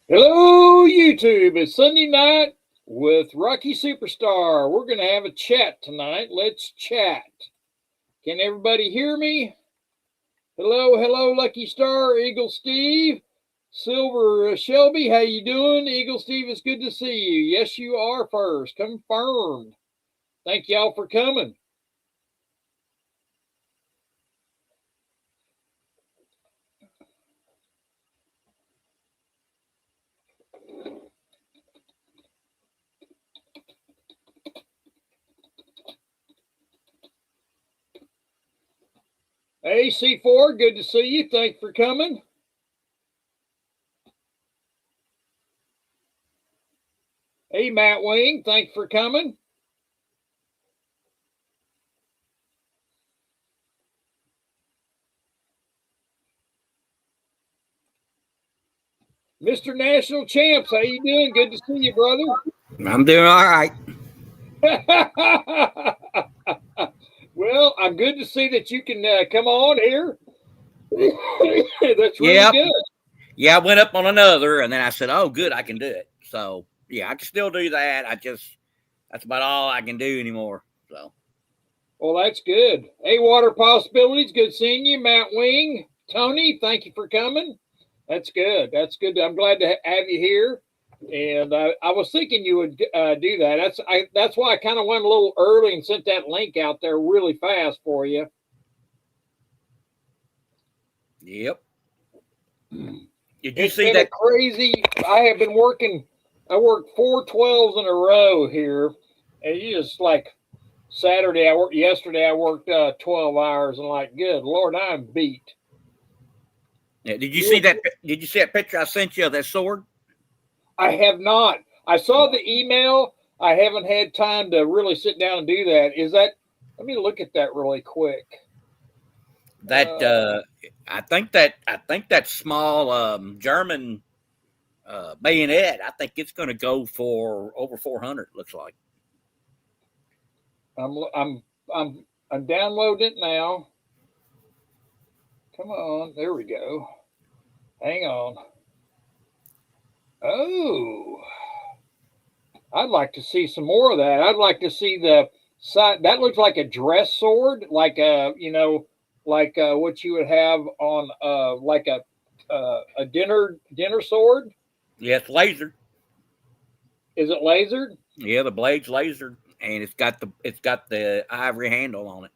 Hello, YouTube. It's Sunday night with Rocky Superstar. We're going to have a chat tonight. Let's chat. Can everybody hear me? Hello, Lucky Star, Eagle Steve, Silver Shelby. How you doing? Eagle Steve, it's good to see you. Yes, you are first. Confirmed. Thank y'all for coming. Hey, C4, good to see you. Thanks for coming. Hey, Matt Wing, thanks for coming. Mr. National Champs, how you doing? Good to see you, brother. I'm doing all right. Well, I'm good to see that you can come on here. That's really good. Yeah, I went up on another, and then I said, "Oh, good, I can do it." So yeah, I can still do that. That's about all I can do anymore. So. Well, that's good. Hey, Water Possibilities, good seeing you. Matt Wing, Tony, thank you for coming. That's good. That's good. I'm glad to have you here. And I was thinking you would do that. That's why I kind of went a little early and sent that link out there really fast for you. Yep. Did you see that? Crazy. I have been working. I worked 4 12s in a row here, and you just like Saturday. Yesterday. I worked 12 hours, and like, good Lord, I'm beat. Yeah, did you see that? Did you see that picture I sent you of that sword? I have not. I saw the email. I haven't had time to really sit down and do that. Is that? Let me look at that really quick. That I think that small German bayonet. I think it's going to go for over 400. Looks like. I'm downloading it now. Come on, there we go. Hang on. Oh, I'd like to see some more of that. I'd like to see the side. That looks like a dress sword, like like what you would have on like a dinner sword. Yeah, it's lasered. Is it lasered? Yeah, the blade's lasered, and it's got the ivory handle on it.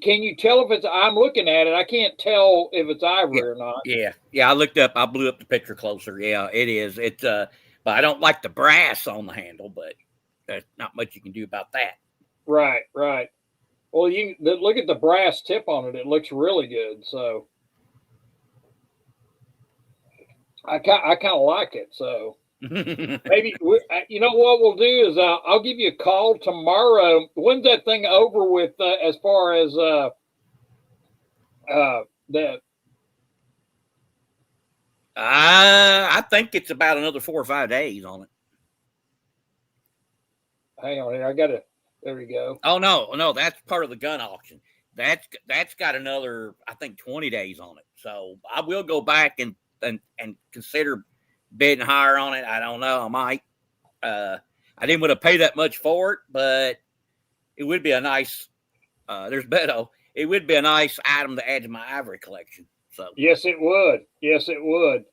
Can you tell if it's? I'm looking at it. I can't tell if it's ivory or not. Yeah. I looked up. I blew up the picture closer. Yeah, it is. It's but I don't like the brass on the handle. But there's not much you can do about that. Right. Well, you look at the brass tip on it. It looks really good. So I kind of like it. So maybe you know what we'll do is I'll give you a call tomorrow. When's that thing over with? As far as the I think it's about another 4 or 5 days on it. Hang on here. I gotta. There we go. Oh no, that's part of the gun auction. That's got another, I think, 20 days on it. So I will go back and consider bidding higher on it. I don't know. I might. I didn't want to pay that much for it, but it would be a nice. There's Beto. It would be a nice item to add to my ivory collection. So yes, it would. Yes, it would.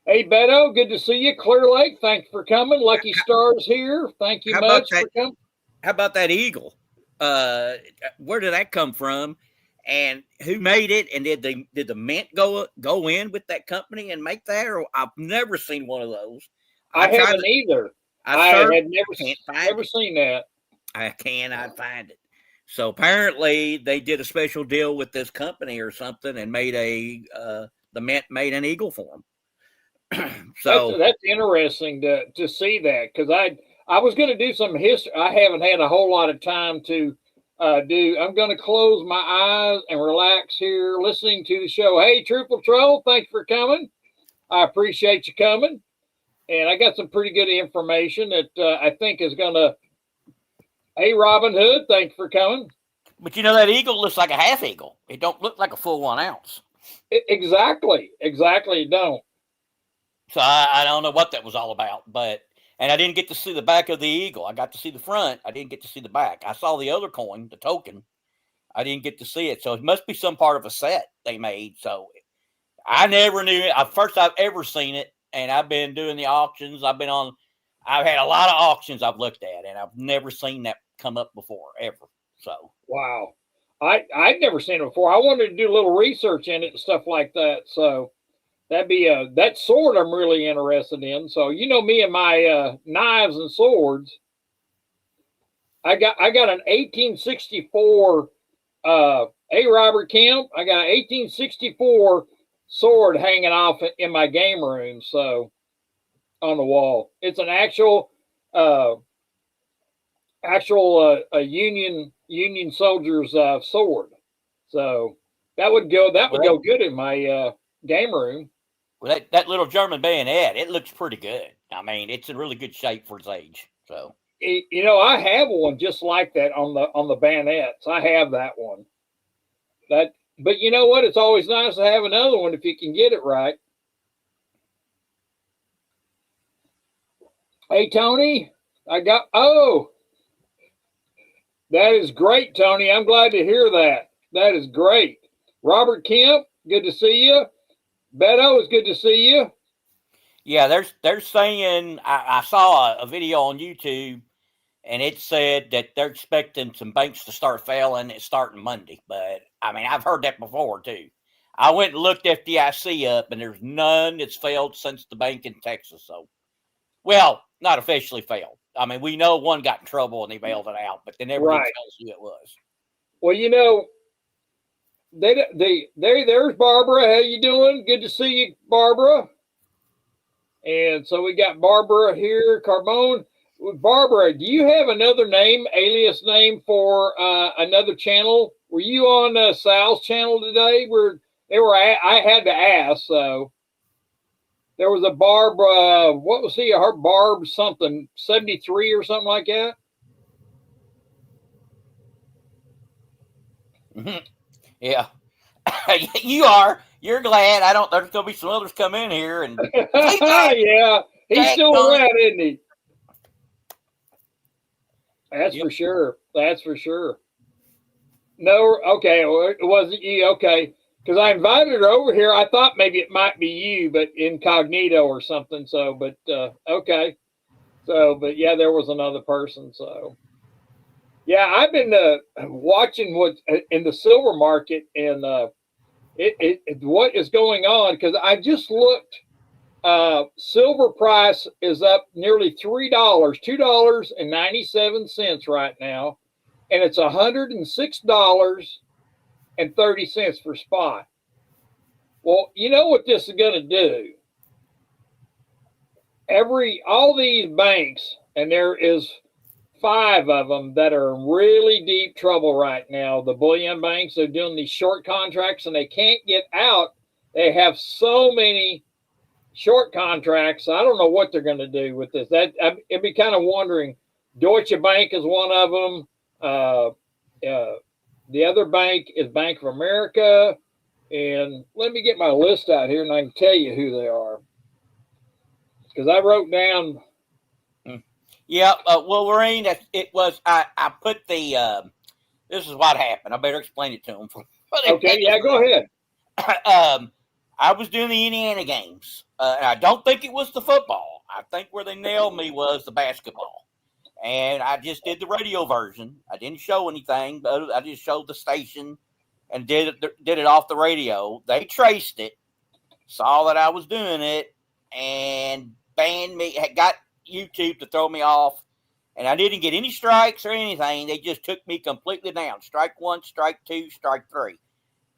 Hey, Beto, good to see you. Clear Lake, thanks for coming. Lucky Stars here. Thank you much for coming. How about that eagle? Where did that come from? And who made it? And did the mint go in with that company and make that? Or I've never seen one of those. I haven't either. I had never seen that. I'd find it. So apparently they did a special deal with this company or something and made the mint made an eagle for them. So that's interesting to see that, because I was going to do some history. I haven't had a whole lot of time to do. I'm going to close my eyes and relax here listening to the show. Hey, Triple Troll, thanks for coming. I appreciate you coming. And I got some pretty good information that I think is going to. Hey, Robin Hood, thanks for coming. But you know, that eagle looks like a half eagle. It don't look like a full 1 ounce. Exactly. It don't. So I don't know what that was all about, and I didn't get to see the back of the eagle. I got to see the front. I didn't get to see the back. I saw the other coin, the token. I didn't get to see it. So it must be some part of a set they made. So I never knew it. First I've ever seen it, and I've been doing the auctions. I've had a lot of auctions I've looked at, and I've never seen that come up before, ever. So Wow. I'd never seen it before. I wanted to do a little research in it and stuff like that. So that'd be that sword I'm really interested in. So you know me and my knives and swords. I got an 1864 hey Robert Kemp. I got an 1864 sword hanging off in my game room. So on the wall, it's an uh, actual a Union soldier's sword. So that would go good in my game room. well, that little German bayonet, it looks pretty good. I mean, it's in really good shape for its age. So You know, I have one just like that on the bayonets. I have that one. But you know what? It's always nice to have another one if you can get it right. Hey Tony, that is great, Tony. I'm glad to hear that. That is great. Robert Kemp, good to see you. Beto, it's good to see you. yeah, they're saying I saw a video on YouTube, and it said that they're expecting some banks to start failing. It's starting Monday, but I mean I've heard that before too. I went and looked FDIC up, and there's none that's failed since the bank in Texas. So, well, not officially failed. I mean, we know one got in trouble and they bailed it out, but they never did Right. tell us who it was. Well, you know, there's Barbara. How you doing? Good to see you, Barbara. And so we got Barbara here, Carbone. Barbara, do you have another name, alias name for another channel? Were you on Sal's channel today? I had to ask. So there was a Barb. What was he? Her Barb something 73 or something like that. Yeah, you are. You're glad. I don't. There's gonna be some others come in here and Yeah, he's still around, isn't he? That's for sure. That's for sure. No, okay, well, it wasn't you. Okay, because I invited her over here. I thought maybe it might be you, but incognito or something. So, but okay. So, but yeah, there was another person. So, yeah, I've been watching what's in the silver market and what is going on because I just looked. Silver price is up nearly $3, $2.97 right now, and it's $106.30 for spot. Well, you know what this is going to do? All these banks, and there is 5 of them that are in really deep trouble right now. The bullion banks are doing these short contracts and they can't get out. They have so many short contracts. I don't know what they're going to do with this. It'd be kind of wondering. Deutsche Bank is one of them. The other bank is Bank of America. And let me get my list out here and I can tell you who they are. Because I wrote down. Yeah, well, Lorraine, it was, I put the, this is what happened. I better explain it to them. Okay, yeah, go ahead. I was doing the Indiana games. I don't think it was the football. I think where they nailed me was the basketball. And I just did the radio version. I didn't show anything, but I just showed the station and did it off the radio. They traced it, saw that I was doing it, and banned me. Got YouTube to throw me off. And I didn't get any strikes or anything. They just took me completely down. Strike 1, strike 2, strike 3.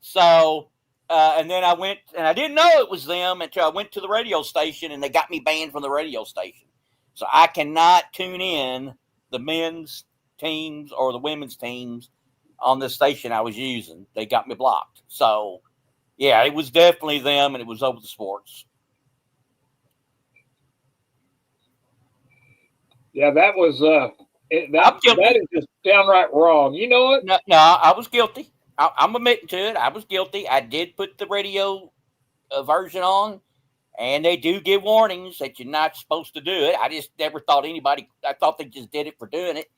So, and then I went, and I didn't know it was them until I went to the radio station, and they got me banned from the radio station. So I cannot tune in the men's teams or the women's teams on the station I was using. They got me blocked. So, yeah, it was definitely them, and it was over the sports. Yeah, that was that is just downright wrong. You know what? No, I was guilty. I'm admitting to it. I was guilty. I did put the radio version on, And they do give warnings that you're not supposed to do it. I just never thought I thought they just did it for doing it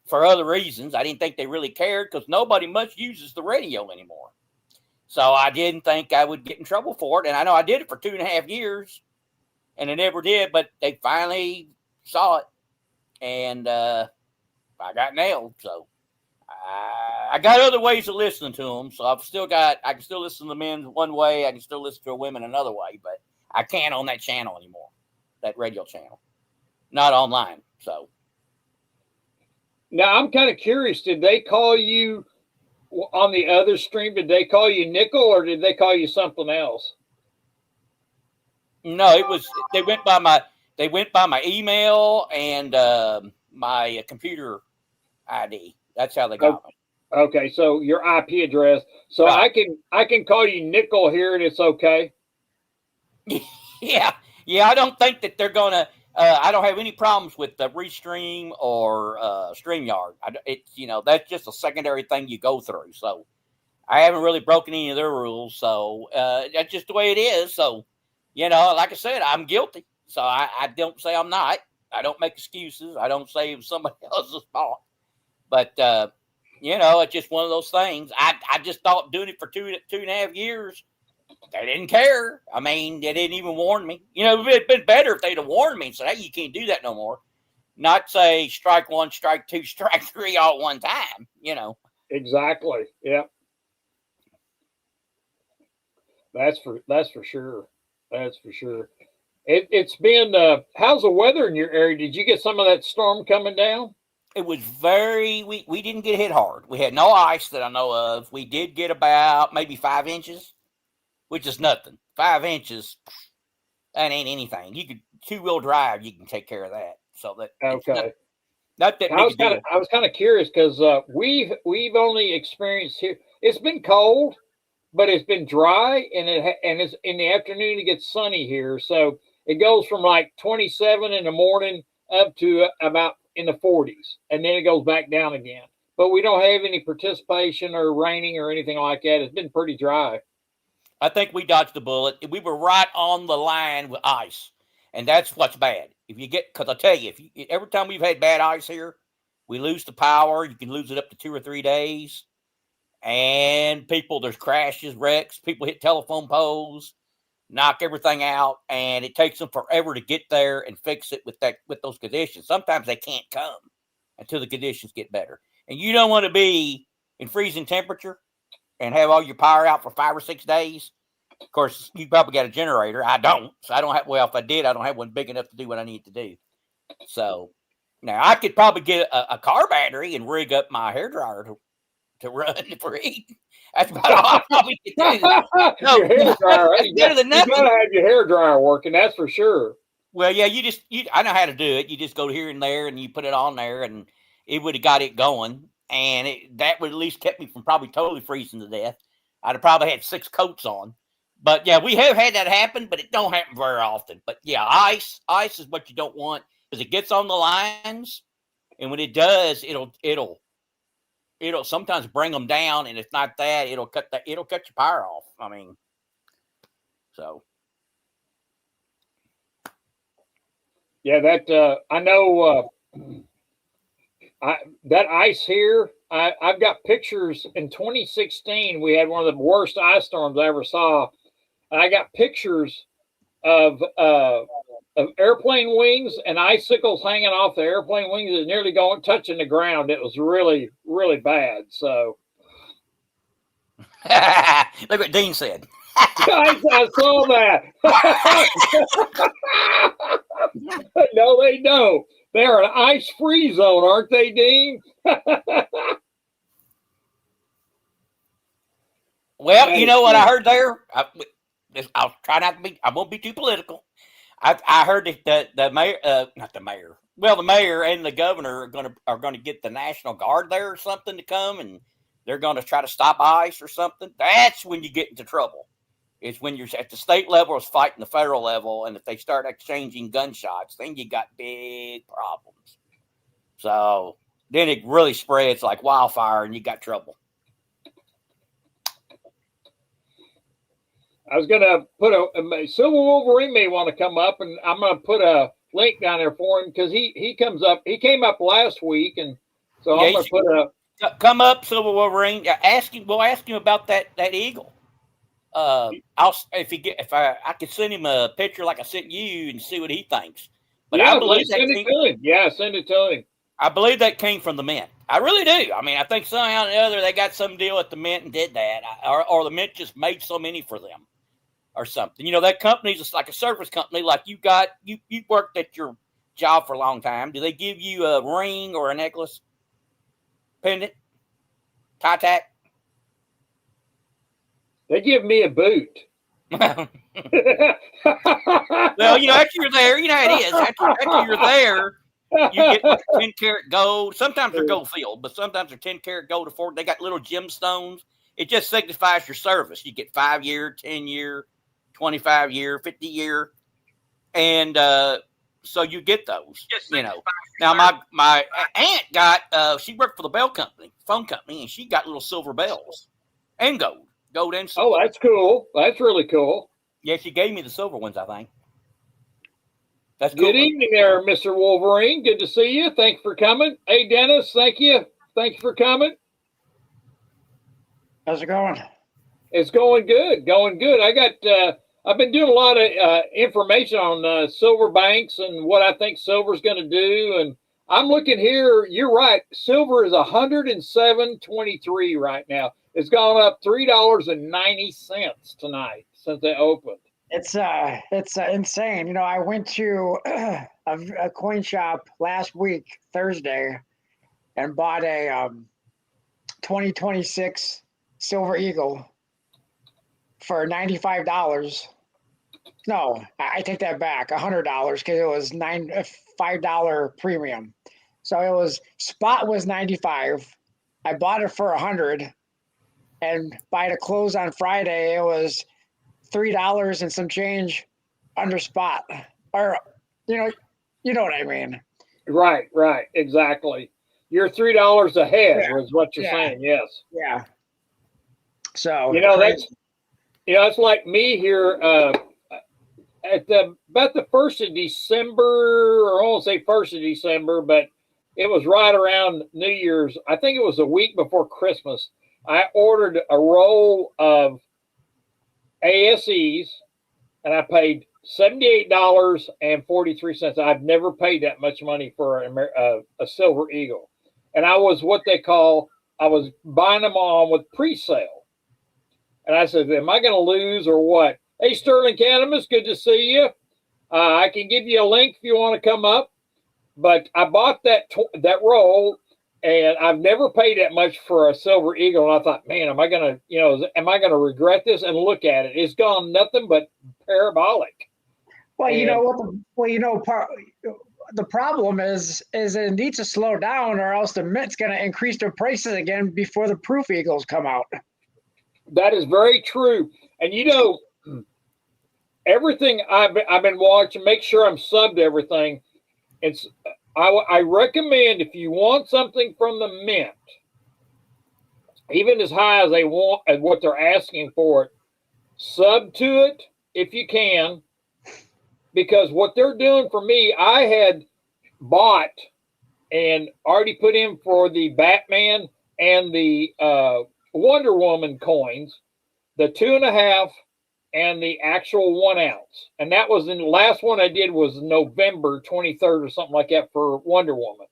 for other reasons. I didn't think they really cared because nobody much uses the radio anymore. So I didn't think I would get in trouble for it. And I know I did it for 2.5 years and I never did, but they finally saw it and I got nailed. So I got other ways of listening to them. So I can still listen to men one way. I can still listen to women another way, but I can't on that channel anymore, that radio channel, not online. So now I'm kind of curious. Did they call you on the other stream? Did they call you Nickel or did they call you something else? No, they went by my email and my computer ID. That's how they got me. Okay, so your IP address. So right. I can call you Nickel here and it's okay. Yeah. I don't think that they're gonna. I don't have any problems with the Restream or StreamYard. That's just a secondary thing you go through. So I haven't really broken any of their rules. So that's just the way it is. So like I said, I'm guilty. So I don't say I'm not. I don't make excuses. I don't say it was somebody else's fault. But it's just one of those things. I just thought doing it for 2.5 years. They didn't care. I mean, they didn't even warn me. It'd been better if they'd have warned me and said, hey, you can't do that no more. Not say strike one, strike two, strike three all at one time, Exactly. Yeah. That's for sure. That's for sure. It's been, how's the weather in your area? Did you get some of that storm coming down? It was we didn't get hit hard. We had no ice that I know of. We did get about maybe 5 inches. Which is nothing. 5 inches, that ain't anything. You could 2-wheel drive, you can take care of that. So that okay. Not that big a deal. I was kind of curious because we've only experienced here. It's been cold, but it's been dry, and it's in the afternoon it gets sunny here. So it goes from like 27 in the morning up to about in the 40s, and then it goes back down again. But we don't have any participation or raining or anything like that. It's been pretty dry. I think we dodged the bullet. We were right on the line with ice, and that's what's bad. Because I tell you, every time we've had bad ice here, we lose the power. You can lose it up to 2 or 3 days, and there's crashes, wrecks. People hit telephone poles, knock everything out, and it takes them forever to get there and fix it with those conditions. Sometimes they can't come until the conditions get better, and you don't want to be in freezing temperature and have all your power out for 5 or 6 days. Of course, you probably got a generator. I don't. So I don't have, if I did, I don't have one big enough to do what I need to do. So now I could probably get a car battery and rig up my hairdryer to run for heat. That's about all I probably could do. No, your hairdryer. You got to have your hairdryer working, that's for sure. Well, yeah, I know how to do it. You just go here and there and you put it on there and it would have got it going. And that would at least kept me from probably totally freezing to death. I'd have probably had 6 coats on. But, yeah, we have had that happen, but it don't happen very often. But, yeah, ice is what you don't want because it gets on the lines. And when it does, it'll sometimes bring them down. And if not that, it'll cut your power off. I mean, so. Yeah, that I know that ice here, I've got pictures. In 2016, we had one of the worst ice storms I ever saw. I got pictures of airplane wings and icicles hanging off the airplane wings and nearly touching the ground. It was really, really bad. So, look what Dean said. I saw that. No, they don't. They're an ice-free zone, aren't they, Dean? Well, you know what I heard there? I'll try not to be. I won't be too political. I heard that the mayor, not the mayor. Well, the mayor and the governor are gonna get the National Guard there or something to come, and they're going to try to stop ice or something. That's when you get into trouble. It's when you're at the state level is fighting the federal level, and if they start exchanging gunshots, then you got big problems. So then it really spreads like wildfire, and you got trouble. I was going to put a Silver Wolverine may want to come up, and I'm going to put a link down there for him because he comes up. He came up last week, and so I'm going to put a come up, Silver Wolverine. Ask him. We'll ask him about that eagle. If I could send him a picture like I sent you and see what he thinks. But yeah, I believe send it to him. Yeah, send it to him. I believe that came from the Mint. I really do. I mean, I think somehow or another they got some deal at the Mint and did that, or the Mint just made so many for them, or something. You know, that company's just like a service company. Like you worked at your job for a long time. Do they give you a ring or a necklace, pendant, tie tack? They give me a boot. Well, you know, after you're there, you know how it is. After you're there, you get like 10-karat gold. Sometimes they're gold filled, but sometimes they're 10-karat gold. They got little gemstones. It just signifies your service. You get 5-year, 10-year, 25-year, 50-year, and so you get those. You know. Now my aunt got she worked for the bell company, phone company, and she got little silver bells and gold and silver. Oh, that's cool. That's really cool. Yeah, she gave me the silver ones, I think. That's cool. Good evening there, Mr. Wolverine. Good to see you. Thanks for coming. Hey, Dennis, thank you. Thanks for coming. How's it going? It's going good. Going good. I've been doing a lot of information on silver banks and what I think silver's going to do. And I'm looking here. You're right. Silver is 107.23 right now. It's gone up $3.90 tonight since they opened. It's insane. You know, I went to a coin shop last week, Thursday, and bought a 2026 Silver Eagle for $95. No, I take that back, $100 because it was $5 premium. So it was spot was 95. I bought it for 100, and by the close on Friday, it was $3 and some change under spot, or you know what I mean. Right, exactly. You're $3 ahead, is what you're saying. Yes. Yeah. So it's like me here at about the 1st of December, or I won't say 1st of December, but it was right around New Year's. I think it was a week before Christmas. I ordered a roll of ASEs, and I paid $78.43. I've never paid that much money for a Silver Eagle. And I was I was buying them on with pre-sale. And I said, am I going to lose or what? Hey, Sterling Canamus, good to see you. I can give you a link if you want to come up. But I bought that roll, and I've never paid that much for a Silver Eagle. And I thought, man, am I going to regret this? And look at it. It's gone nothing but parabolic. Well, you know what? The problem is it needs to slow down, or else the Mint's going to increase their prices again before the proof Eagles come out. That is very true. And everything I've been watching, make sure I'm subbed to everything. I recommend, if you want something from the Mint, even as high as they want and what they're asking for it, sub to it if you can, because what they're doing for me, I had bought and already put in for the Batman and the Wonder Woman coins, the 2.5 and the actual 1 ounce. And that was the last one I did was November 23rd or something like that for Wonder Woman.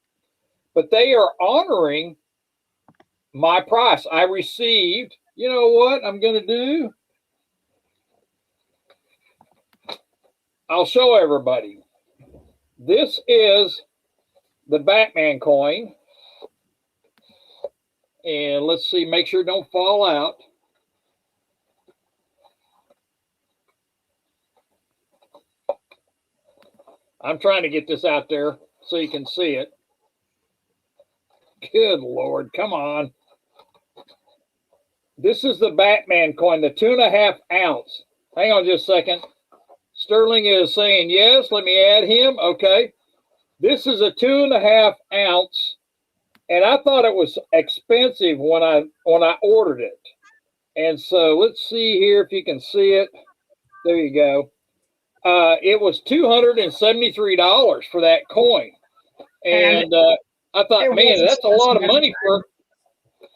But they are honoring my price. I received, you know what I'm going to do? I'll show everybody. This is the Batman coin. And let's see, make sure it don't fall out. I'm trying to get this out there so you can see it. Good Lord, come on. This is the Batman coin, the 2.5 ounce. Hang on just a second. Sterling is saying yes. Let me add him. Okay. This is a 2.5 ounce, and I thought it was expensive when I ordered it. And so let's see here if you can see it. There you go. It was $273 for that coin, and I thought, man, that's a lot of money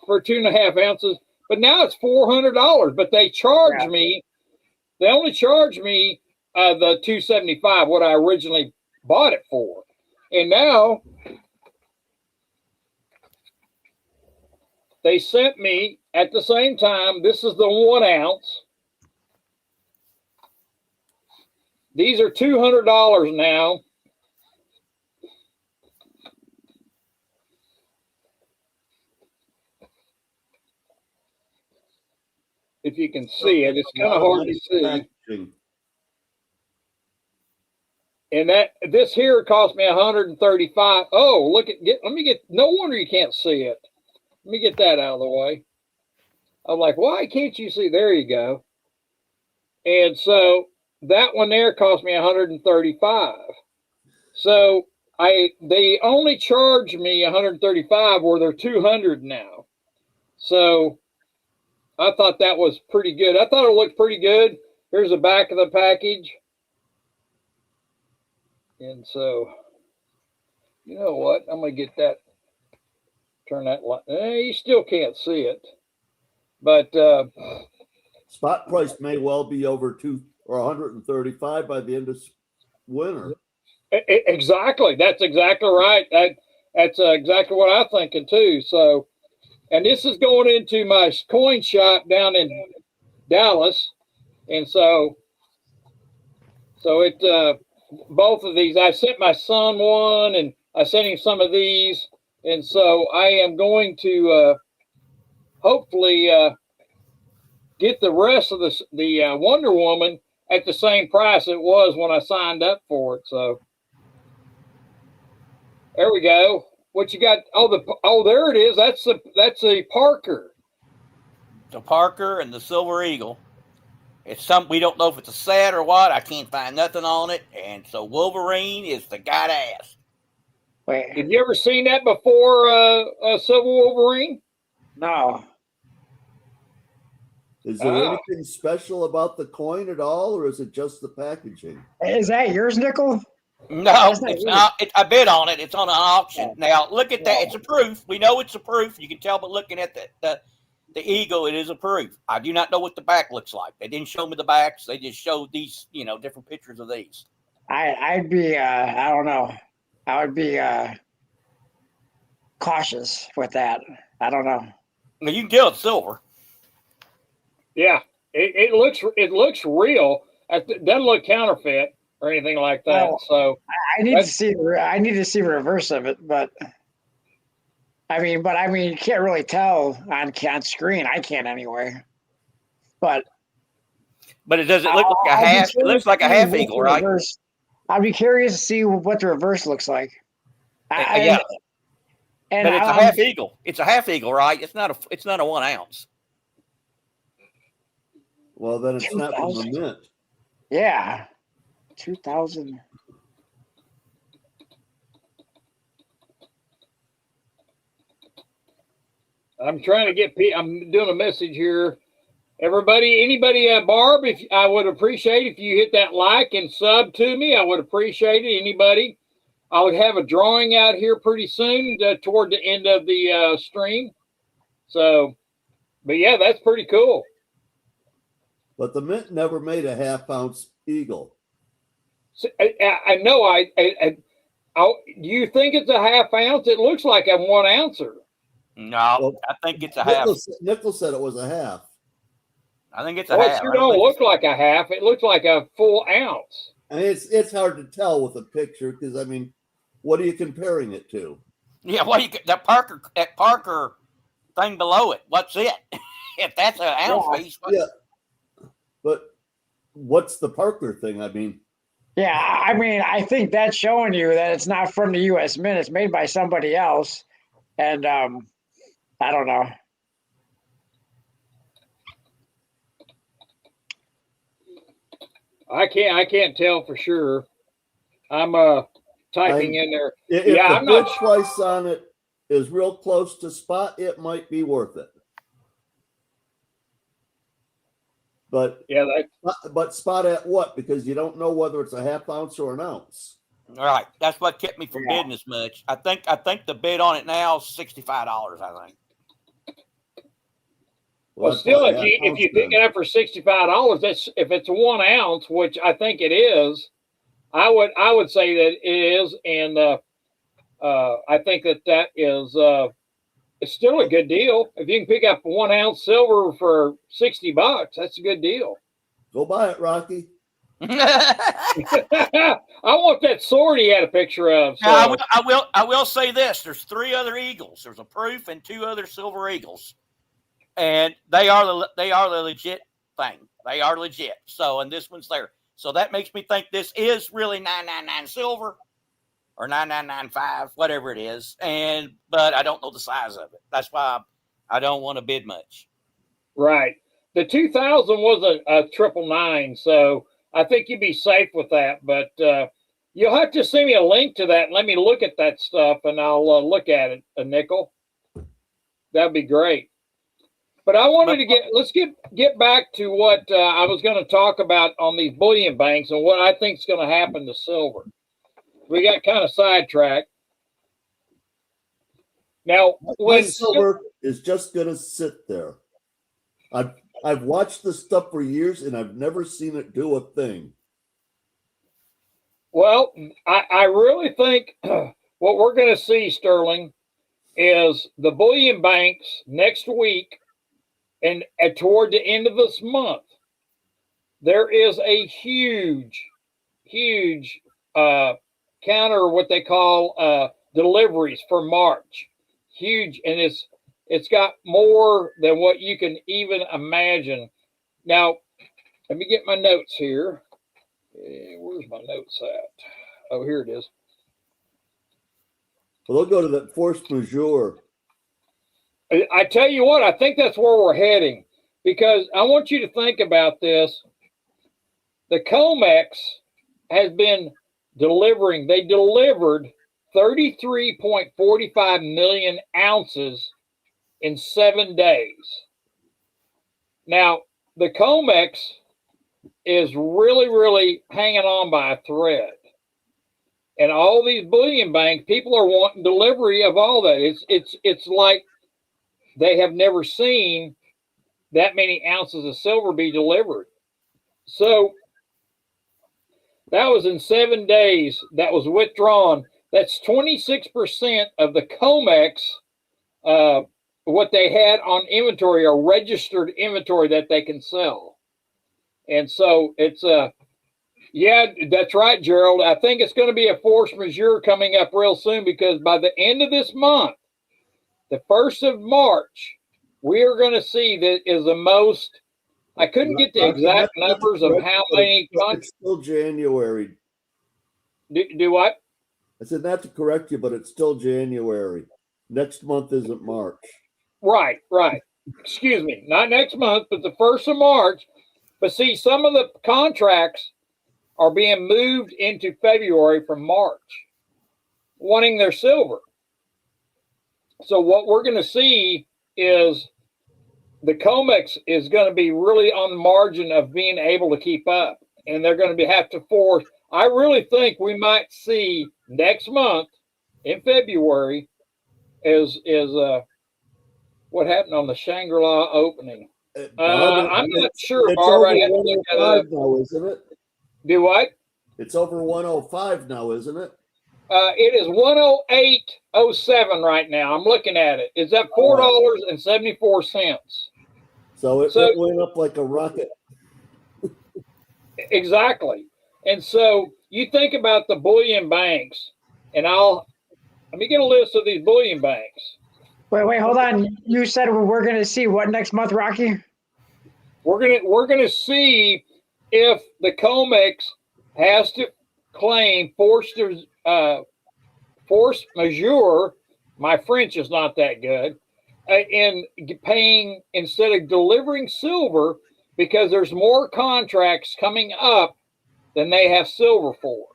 for 2.5 ounces. But now it's $400. But they charge me. They only charge me the $275, what I originally bought it for, and now they sent me at the same time. This is the 1 ounce. These are $200 now. If you can see it, it's kind of hard to see. And this here cost me $135. Oh, look at no wonder you can't see it. Let me get that out of the way. I'm like, why can't you see? There you go. And so that one there cost me $135. So they only charged me $135 where they're $200 now. So I thought that was pretty good. I thought it looked pretty good. Here's the back of the package. And so, you know what? I'm going to get that. Turn that light. You still can't see it. But spot price may well be over $200 or $135 by the end of winter. Exactly. That's exactly right. That's exactly what I'm thinking too. So, and this is going into my coin shop down in Dallas, and so it both of these. I sent my son one, and I sent him some of these, and so I am going to hopefully get the rest of the Wonder Woman at the same price it was when I signed up for it. So there we go. What you got? Oh, there it is. That's the Parker. The Parker and the Silver Eagle. It's we don't know if it's a set or what. I can't find nothing on it. And so Wolverine is the guy to ask. Wait, have you ever seen that before, Silver Wolverine? No. Is there anything special about the coin at all, or is it just the packaging? Is that yours, Nickel? No, it's not. I bid on it. It's on an auction. Now, look at that. It's a proof. We know it's a proof. You can tell by looking at the eagle, it is a proof. I do not know what the back looks like. They didn't show me the backs. They just showed these, different pictures of these. I'd be, I don't know. I would be cautious with that. I don't know. Well, you can tell it's silver. Yeah, it looks real. It doesn't look counterfeit or anything like that. Well, so I need to see the reverse of it, but I mean, you can't really tell on screen. I can't anyway. But it doesn't look like a half. It looks like a half eagle, right? I'd be curious to see what the reverse looks like. Yeah, but it's a half eagle. It's a half eagle, right? It's not a 1 ounce. Well, then it's not from the mint. Yeah, 2000. I'm trying to get. I'm doing a message here. Anybody, Barb, if I would appreciate if you hit that like and sub to me. I would appreciate it. Anybody, I would have a drawing out here pretty soon toward the end of the stream. So, but yeah, that's pretty cool. But the mint never made a half-ounce eagle. So, I know. Do you think it's a half ounce? It looks like a 1 ouncer. No, well, I think it's a half. Nichols said it was a half. I think it's a half. It sure don't look like a half. It looks like a full ounce. I mean, it's hard to tell with a picture because, I mean, what are you comparing it to? Yeah, that Parker thing below it. What's it? If that's an ounce piece. Yeah. But what's the Parker thing? I mean. Yeah, I mean, I think that's showing you that it's not from the U.S. Mint. It's made by somebody else. And I don't know. I can't tell for sure. I'm typing in there. If the bid price on it is real close to spot, it might be worth it. But Yeah, but spot at what? Because you don't know whether it's a half ounce or an ounce. All right, that's what kept me from bidding as much. I think the bid on it now is $65. I think. well, that's still, not a if you half pick ounce it up for $65, that's if it's 1 ounce, which I think it is. I would say that it is, and I think that is it's still a good deal. If you can pick up 1 ounce silver for $60, that's a good deal. Go buy it, Rocky. I want that sword he had a picture of. So. Now, I will say this: there's 3 other eagles. There's a proof and 2 other silver eagles, and they are the legit thing. They are legit. So, and this one's there. So that makes me think this is really 999 silver or 9995, whatever it is. But I don't know the size of it. That's why I don't want to bid much. Right. The 2000 was a 999, so I think you'd be safe with that. But you'll have to send me a link to that and let me look at that stuff, and I'll look at it. A nickel. That'd be great. But I wanted to let's get back to what I was going to talk about on these bullion banks and what I think is going to happen to silver. We got kind of sidetracked. Now, when silver is just going to sit there. I've watched this stuff for years and I've never seen it do a thing. Well, I really think what we're going to see, Sterling, is the bullion banks next week and toward the end of this month. There is a huge counter, what they call deliveries for March. Huge, and it's got more than what you can even imagine. Now, let me get my notes here. Where's my notes at? Oh, here it is. Well, they'll go to that force majeure. I tell you what, I think that's where we're heading, because I want you to think about this. The COMEX has been delivering. They delivered 33.45 million ounces in 7 days. Now, the COMEX is really hanging on by a thread. And all these bullion banks, people are wanting delivery of all that. It's like they have never seen that many ounces of silver be delivered. So that was in 7 days that was withdrawn. That's 26% of the COMEX, what they had on inventory or registered inventory that they can sell. And so it's yeah, that's right, Gerald. I think it's going to be a force majeure coming up real soon, because by the end of this month, the 1st of March, we are going to see that is the most. I couldn't get the exact numbers of how many. It's still January. Do what? I said not to correct you, but it's still January. Next month isn't March. Right. Excuse me. Not next month, but the 1st of March. But see, some of the contracts are being moved into February from March, wanting their silver. So what we're going to see is the COMEX is going to be really on the margin of being able to keep up, and they're going to have to force. I really think we might see next month in February is what happened on the Shangri-La opening. I'm not sure, Barbara. I have to look at it now, isn't it? Do what? It's over 105 now, isn't it? It is 108.07 right now. I'm looking at it. It's at $4.74. So it went up like a rocket. Exactly. And so you think about the bullion banks, and let me get a list of these bullion banks. Wait, hold on. You said we're going to see what next month, Rocky? We're gonna see if the COMEX has to claim force majeure. My French is not that good. In paying, instead of delivering silver, because there's more contracts coming up than they have silver for.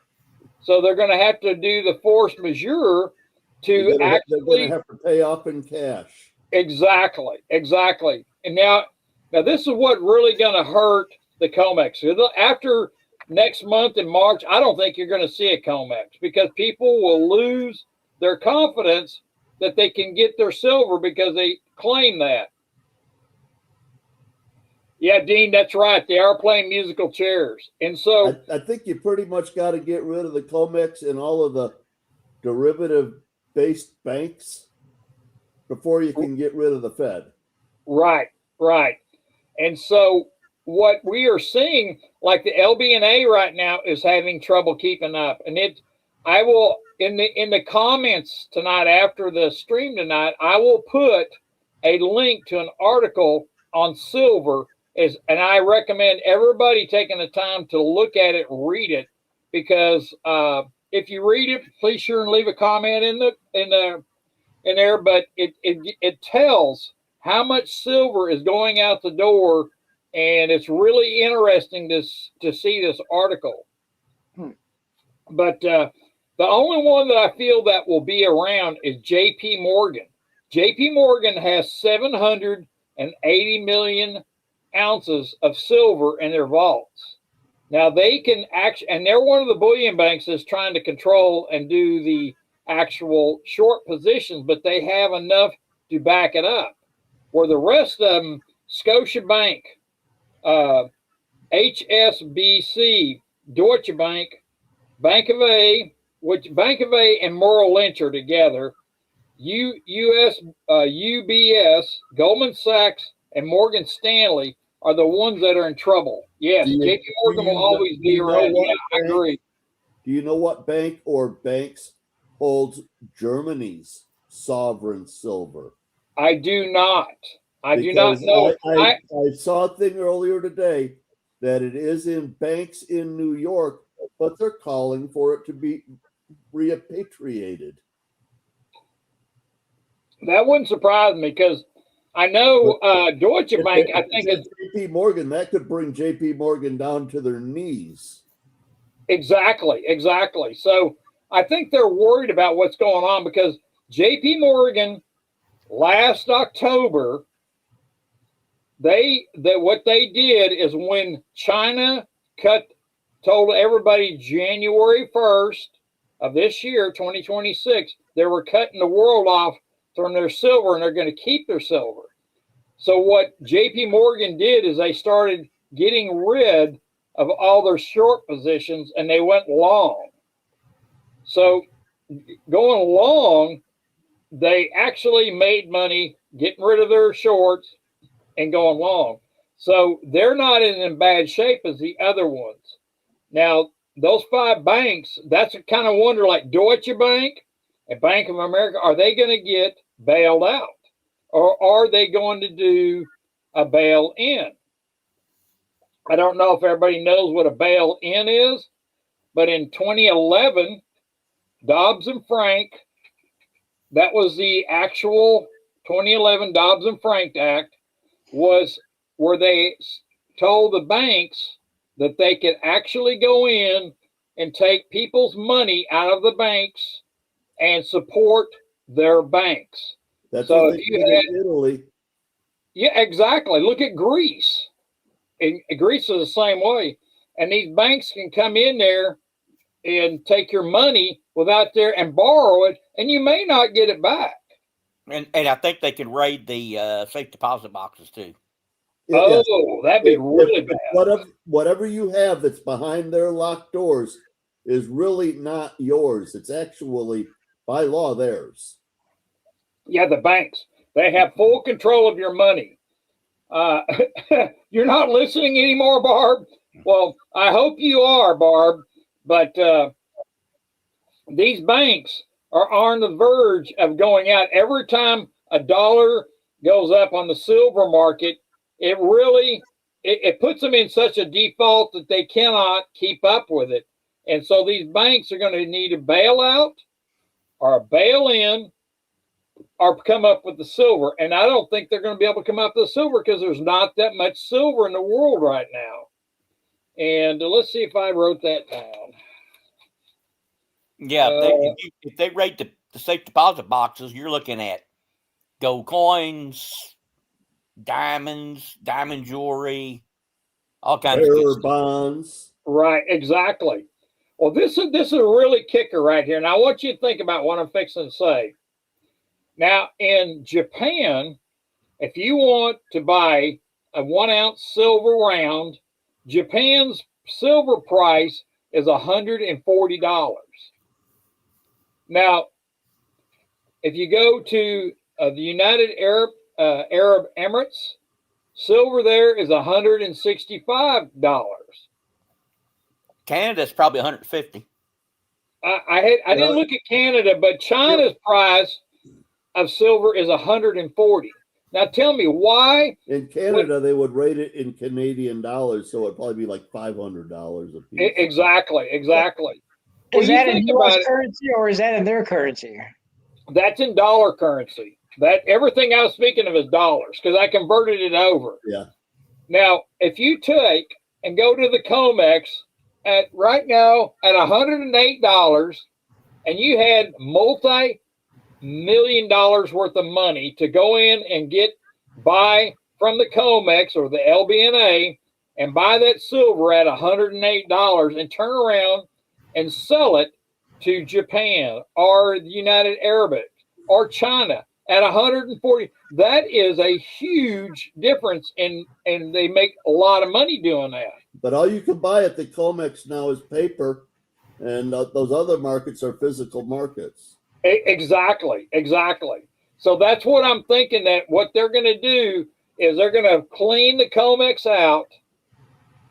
So they're going to have to do the force majeure to they're going to have to pay off in cash. Exactly. And now Now, this is what really going to hurt the COMEX. After next month in March, I don't think you're going to see a COMEX because people will lose their confidence that they can get their silver because they claim that. Yeah, Dean, that's right. They are playing musical chairs. And so I think you pretty much got to get rid of the COMEX and all of the derivative-based banks before you can get rid of the Fed. Right. And so what we are seeing, like the LBNA right now, is having trouble keeping up. And I will in the comments tonight after the stream tonight, I will put a link to an article on silver. And I recommend everybody taking the time to look at it, read it, because if you read it, please sure and leave a comment in there. But it tells how much silver is going out the door, and it's really interesting to see this article. But the only one that I feel that will be around is J.P. Morgan. J.P. Morgan has 780 million ounces of silver in their vaults. Now they can and they're one of the bullion banks that's trying to control and do the actual short positions, but they have enough to back it up. Where the rest of them, Scotiabank, HSBC, Deutsche Bank, Bank of A and Merrill Lynch are together. UBS, Goldman Sachs, and Morgan Stanley are the ones that are in trouble. Yes, JP Morgan will always be around. Yeah, I agree. Do you know what bank or banks holds Germany's sovereign silver? I do not. I do not know. I saw a thing earlier today that it is in banks in New York, but they're calling for it to be repatriated. That wouldn't surprise me because I know Deutsche Bank, I think it's JP Morgan. That could bring JP Morgan down to their knees. Exactly. So I think they're worried about what's going on because JP Morgan last October, what they did is when China told everybody January 1st of this year, 2026, they were cutting the world off from their silver and they're going to keep their silver. So what JP Morgan did is they started getting rid of all their short positions and they went long. So going long, they actually made money getting rid of their shorts and going long. So they're not in bad shape as the other ones. Now, those 5 banks, that's a kind of wonder, like Deutsche Bank and Bank of America, are they going to get bailed out? Or are they going to do a bail-in? I don't know if everybody knows what a bail-in is, but in 2011, Dobbs and Frank, that was the actual 2011 Dobbs and Frank Act, was where they told the banks that they could actually go in and take people's money out of the banks and support their banks. That's so what they did in Italy. Yeah, exactly. Look at Greece. And Greece is the same way. And these banks can come in there and take your money without and borrow it, and you may not get it back. And I think they can raid the safe deposit boxes too. That'd be really bad. Whatever you have that's behind their locked doors is really not yours. It's actually by law theirs. Yeah, the banks. They have full control of your money. You're not listening anymore, Barb? Well, I hope you are, Barb. But these banks are on the verge of going out. Every time a dollar goes up on the silver market, it really it puts them in such a default that they cannot keep up with it. And so these banks are going to need a bailout or a bail-in or come up with the silver. And I don't think they're going to be able to come up with the silver because there's not that much silver in the world right now. And let's see if I wrote that down. Yeah, if they rate the safe deposit boxes, you're looking at gold coins, diamonds, diamond jewelry, all kinds of Bearer good stuff. bonds. Right, exactly. Well, this is a really kicker right here. Now, I want you to think about what I'm fixing to say. Now, in Japan, if you want to buy a 1 ounce silver round, Japan's silver price is $140. Now, if you go to the United Arab Emirates, silver there is $165. Canada's probably 150. I didn't look at Canada, but China's price of silver is 140. Now tell me why. In Canada, they would rate it in Canadian dollars, so it'd probably be like $500 a piece. Exactly. Is that in U.S. currency or is that in their currency? That's in dollar currency. That everything I was speaking of is dollars because I converted it over. Yeah. Now, if you take and go to the COMEX at right now at $108, and you had multi-million dollars worth of money to go in and buy from the COMEX or the LBNA and buy that silver at $108 and turn around and sell it to Japan or the United Arab or China at 140. That is a huge difference, and they make a lot of money doing that. But all you can buy at the COMEX now is paper, and those other markets are physical markets. Exactly. So that's what I'm thinking, that what they're going to do is they're going to clean the COMEX out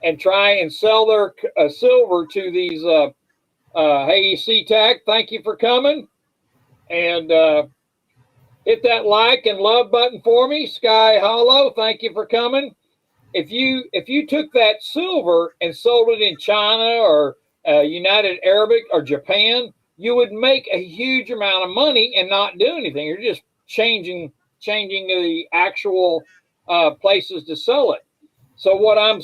and try and sell their silver to these. Hey, CTAC, thank you for coming. And hit that like and love button for me. Sky Hollow, thank you for coming. If you took that silver and sold it in China or United Arabic or Japan, you would make a huge amount of money and not do anything. You're just changing the actual places to sell it. So what I'm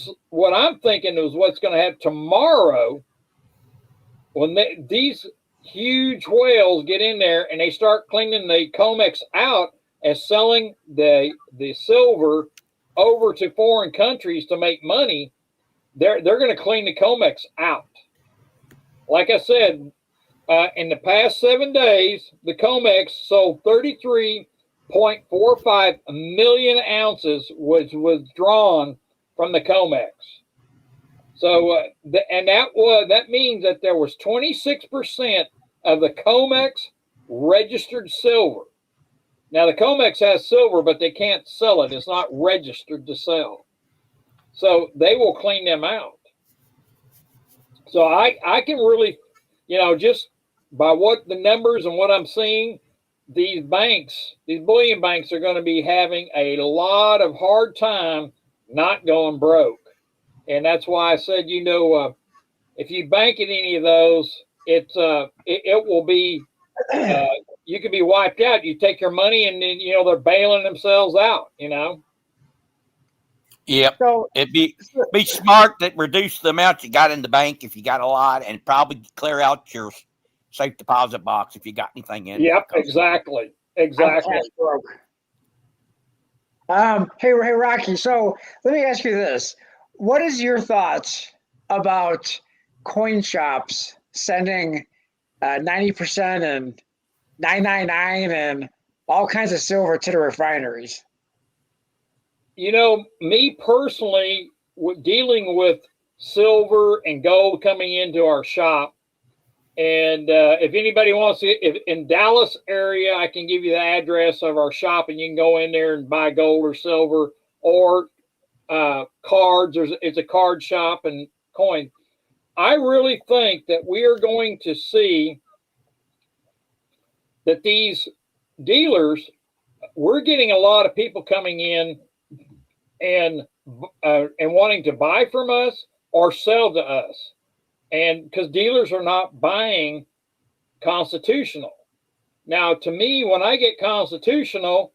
thinking is what's going to happen tomorrow when these huge whales get in there and they start cleaning the COMEX out and selling the silver over to foreign countries to make money. They're going to clean the COMEX out. Like I said, in the past 7 days, the COMEX sold 33.45 million ounces was withdrawn from the COMEX. So, that means that there was 26% of the COMEX registered silver. Now, the COMEX has silver, but they can't sell it. It's not registered to sell. So they will clean them out. So I can really, just by what the numbers and what I'm seeing, these bullion banks are going to be having a lot of hard time not going broke. And that's why I said, if you bank in any of those, it will be, you could be wiped out. You take your money and then, they're bailing themselves out, Yep. So It'd be smart to reduce the amount you got in the bank if you got a lot, and probably clear out your safe deposit box if you got anything in. Yep, exactly. I'm cash broke. Hey, Rocky. So let me ask you this: what is your thoughts about coin shops sending 90% and 999 and all kinds of silver to the refineries? Me personally, dealing with silver and gold coming into our shop, and if anybody wants to, if in Dallas area, I can give you the address of our shop, and you can go in there and buy gold or silver or cards. It's a card shop and coin. I really think that we are going to see that these dealers, we're getting a lot of people coming in and wanting to buy from us or sell to us, and because dealers are not buying constitutional. Now, to me, when I get constitutional,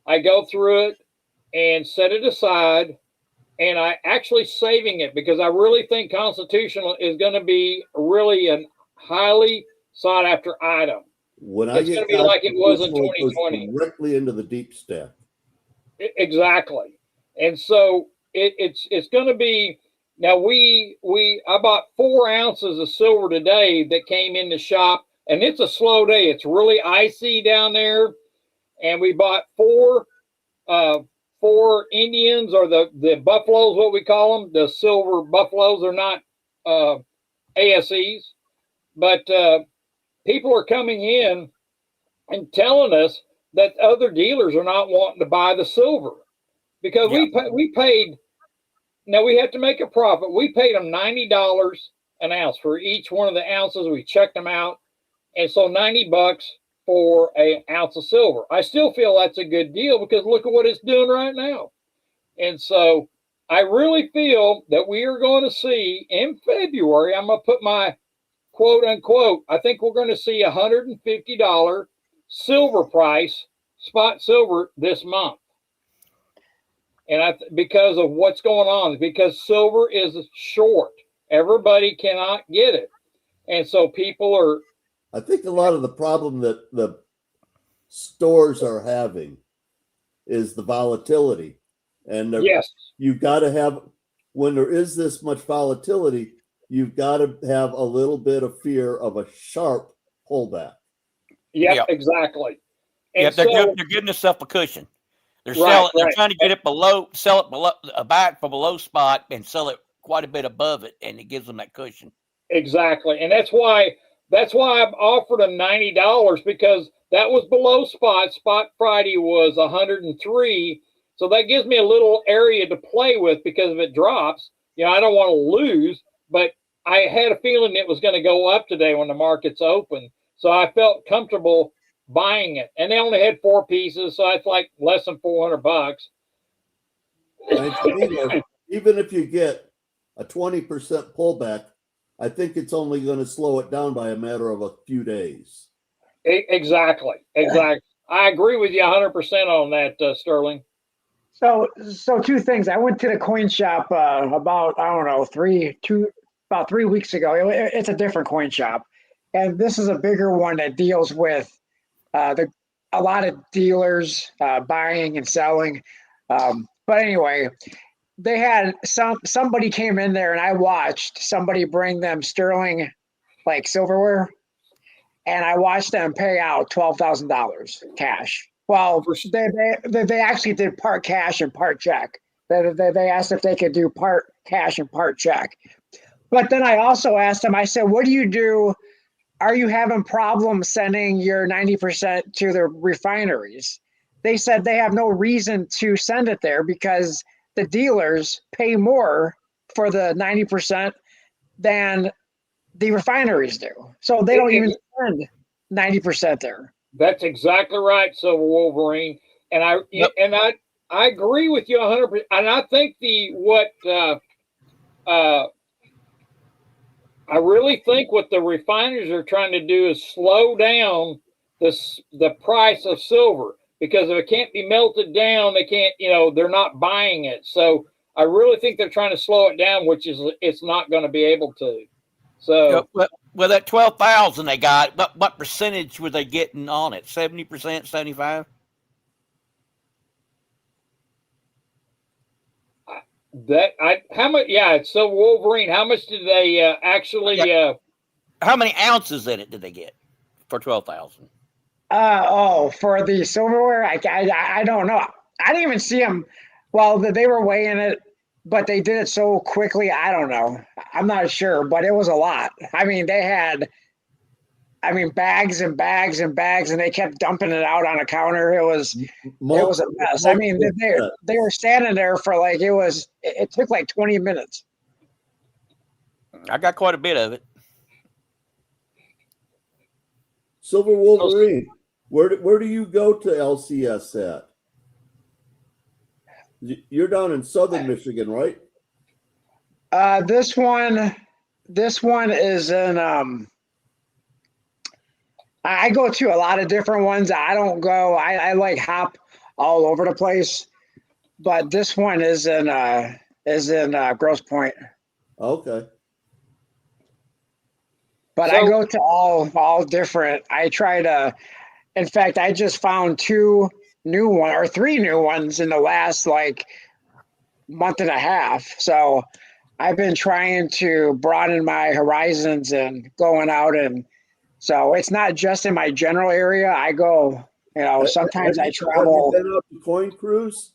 I go through it and set it aside, and I actually saving it because I really think constitutional is going to be really a highly sought after item. When It's going to be like it was in 2020. Directly into the deep stack. Exactly. And so it's going to be now. I bought 4 ounces of silver today that came in the shop, and it's a slow day. It's really icy down there, and we bought four Indians, or the buffaloes, what we call them, the silver buffaloes. They're not ASEs, but people are coming in and telling us that other dealers are not wanting to buy the silver because Yeah. we paid. Now we have to make a profit. We paid them $90 an ounce for each one of the ounces. We checked them out, and so $90 for an ounce of silver. I still feel that's a good deal because look at what it's doing right now. And so I really feel that we are going to see in February. I'm going to put my quote unquote. I think we're going to see $150 silver price, spot silver, this month. And because of what's going on, because silver is short, everybody cannot get it, and so people are. I think a lot of the problem that the stores are having is the volatility, and Yes, you've got to have, when there is this much volatility, you've got to have a little bit of fear of a sharp pullback. yep. Exactly. And Yeah, so they're giving themselves a cushion. They're right. They're trying to get it sell it below, back from below spot, and sell it quite a bit above it, and it gives them that cushion. Exactly, and that's why I've offered them $90 because that was below spot. Spot Friday was 103, so that gives me a little area to play with because if it drops, I don't want to lose. But I had a feeling it was going to go up today when the market's open, so I felt comfortable buying it. And they only had 4 pieces, so it's like less than $400. Even if you get a 20% pullback, I think it's only going to slow it down by a matter of a few days. Exactly. I agree with you 100% on that, Sterling. So 2 things. I went to the coin shop about, I don't know, about 3 weeks ago. It's a different coin shop, and this is a bigger one that deals with a lot of dealers buying and selling. But anyway, they had somebody came in there, and I watched somebody bring them sterling like silverware, and I watched them pay out $12,000 cash. Well, they actually did part cash and part check. They asked if they could do part cash and part check. But then I also asked them, I said, what do you do? Are you having problems sending your 90% to the refineries? They said they have no reason to send it there because the dealers pay more for the 90% than the refineries do. So they don't even spend 90% there. That's exactly right, Silver Wolverine. And I agree with you 100%. And I think I really think what the refiners are trying to do is slow down the price of silver, because if it can't be melted down, they can't, they're not buying it. So I really think they're trying to slow it down, which is it's not going to be able to. So well, that 12,000 they got, what percentage were they getting on it? 70%, 75%? How much? Yeah, it's so Wolverine. How much did they actually? How many ounces in it did they get for 12,000? For the silverware, I don't know. I didn't even see them. Well, they were weighing it, but they did it so quickly. I don't know. I'm not sure, but it was a lot. I mean, they had, bags and bags and bags, and they kept dumping it out on a counter. It was a mess. I mean, they were standing there for like, it took like 20 minutes. I got quite a bit of it. Silver Wolverine, where do you go to LCS at? You're down in southern Michigan, right? This one is in. I go to a lot of different ones. I don't go. I like hop all over the place, but this one is in Grosse Pointe. Okay. But I go to all different. I try to. In fact, I just found 2 new one or 3 new ones in the last like month and a half. So I've been trying to broaden my horizons and going out, and so it's not just in my general area. I go, sometimes I Have you travel. been out to Coin Cruise?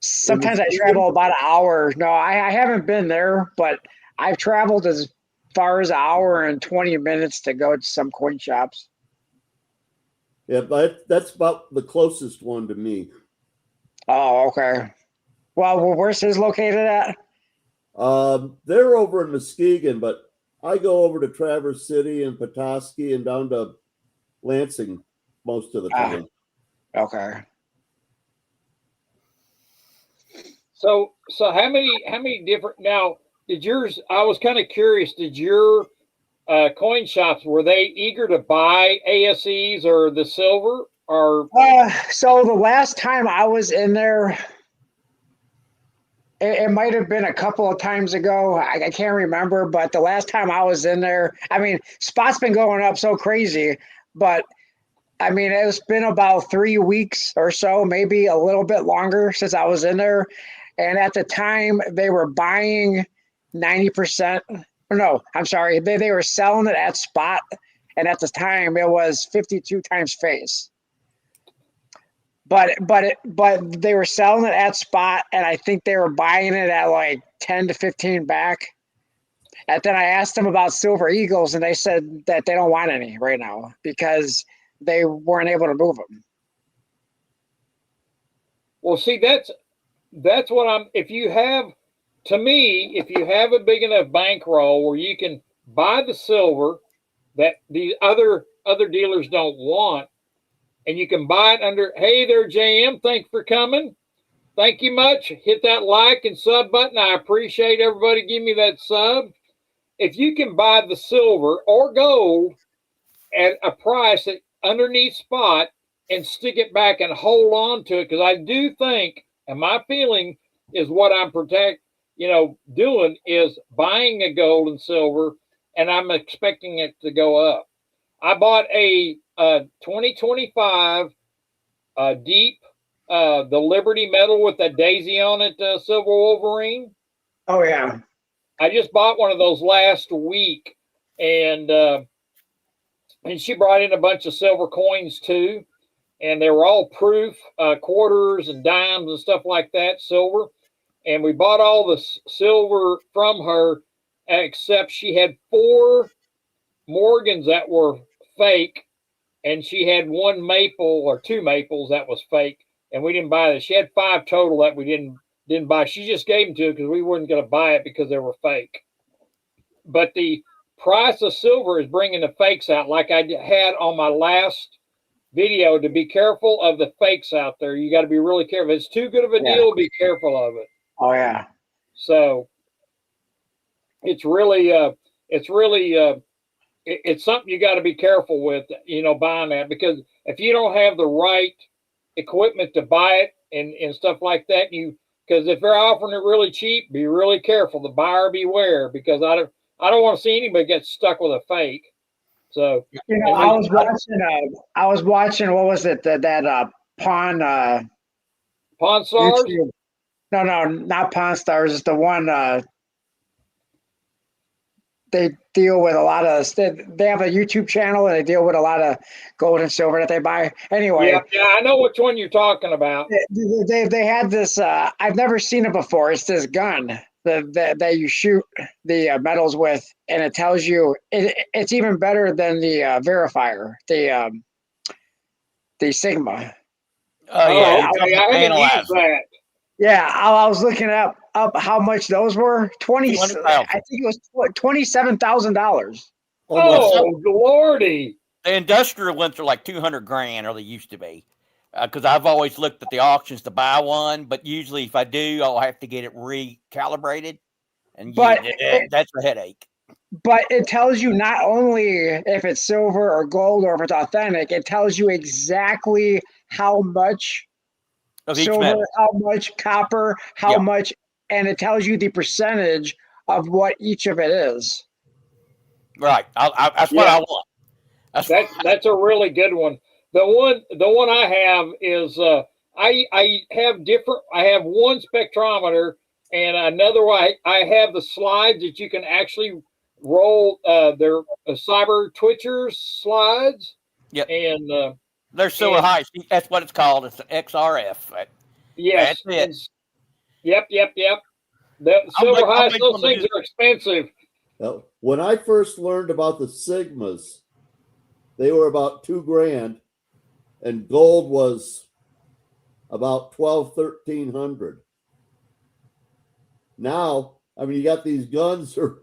Sometimes I travel about an hour. No, I haven't been there, but I've traveled as far as an hour and 20 minutes to go to some coin shops. Yeah, but that's about the closest one to me. Oh, okay. Well, where's his located at? They're over in Muskegon, but I go over to Traverse City and Petoskey and down to Lansing most of the time. Okay. So how many different now did yours? I was kind of curious. Did your coin shops, were they eager to buy ASEs or the silver or? So the last time I was in there, it might have been a couple of times ago. I can't remember, but the last time I was in there, I mean, spot's been going up so crazy, but I mean, it's been about 3 weeks or so, maybe a little bit longer since I was in there. And at the time, they were buying 90%. No, I'm sorry. They were selling it at spot. And at the time, it was 52 times face. But they were selling it at spot, and I think they were buying it at like 10 to 15 back. And then I asked them about Silver Eagles, and they said that they don't want any right now because they weren't able to move them. Well, see, that's what I'm. If you have a big enough bankroll where you can buy the silver that the other dealers don't want, and you can buy it under. Hey there, JM. Thanks for coming. Thank you much. Hit that like and sub button. I appreciate everybody give me that sub. If you can buy the silver or gold at a price that underneath spot and stick it back and hold on to it, because I do think, and my feeling is what I'm doing is buying a gold and silver, and I'm expecting it to go up. I bought a 2025 deep, the Liberty medal with that daisy on it, Silver Wolverine. Oh yeah. I just bought one of those last week, and she brought in a bunch of silver coins too, and they were all proof, quarters and dimes and stuff like that, silver. And we bought all the silver from her, except she had 4 Morgans that were fake, and she had 1 maple or 2 maples that was fake, and we didn't buy that. She had 5 total that we didn't buy. She just gave them to her because we weren't going to buy it because they were fake. But the price of silver is bringing the fakes out, like I had on my last video, to be careful of the fakes out there. You got to be really careful. It's too good of a deal. Be careful of it. Oh yeah. So it's really it's something you got to be careful with, buying that, because if you don't have the right equipment to buy it and stuff like that, because if they're offering it really cheap, be really careful. The buyer beware, because I don't want to see anybody get stuck with a fake. So I was watching what was it that Pawn Pawn Stars? YouTube. No, not Pawn Stars. It's the one they deal with a lot of. They have a YouTube channel and they deal with a lot of gold and silver that they buy. Anyway, yeah, I know which one you're talking about. They had this. I've never seen it before. It's this gun that you shoot the metals with, and it tells you it's even better than the verifier, the Sigma. Oh yeah, okay. I haven't used that. Yeah, I was looking up how much those were. 20,000. I think it was $27,000. Oh lordy! The industrial ones are like 200 grand, or they used to be. Because I've always looked at the auctions to buy one, but usually if I do, I'll have to get it recalibrated, and that's a headache. But it tells you not only if it's silver or gold or if it's authentic, it tells you exactly how much Of each silver, metal. how much copper, how much, and it tells you the percentage of what each of it is. Right. That's what I want. That's a really good one. The one I have is I have different. I have one spectrometer and another one. I have the slides that you can actually roll. They're cyber twitchers slides. Yep. And they're silver high. That's what it's called. It's an XRF. Yes. That's it. Yep. The silver high. Those things are expensive. Now, when I first learned about the Sigmas, they were about $2,000, and gold was about $1,200-$1,300. Now, I mean, you got these guns are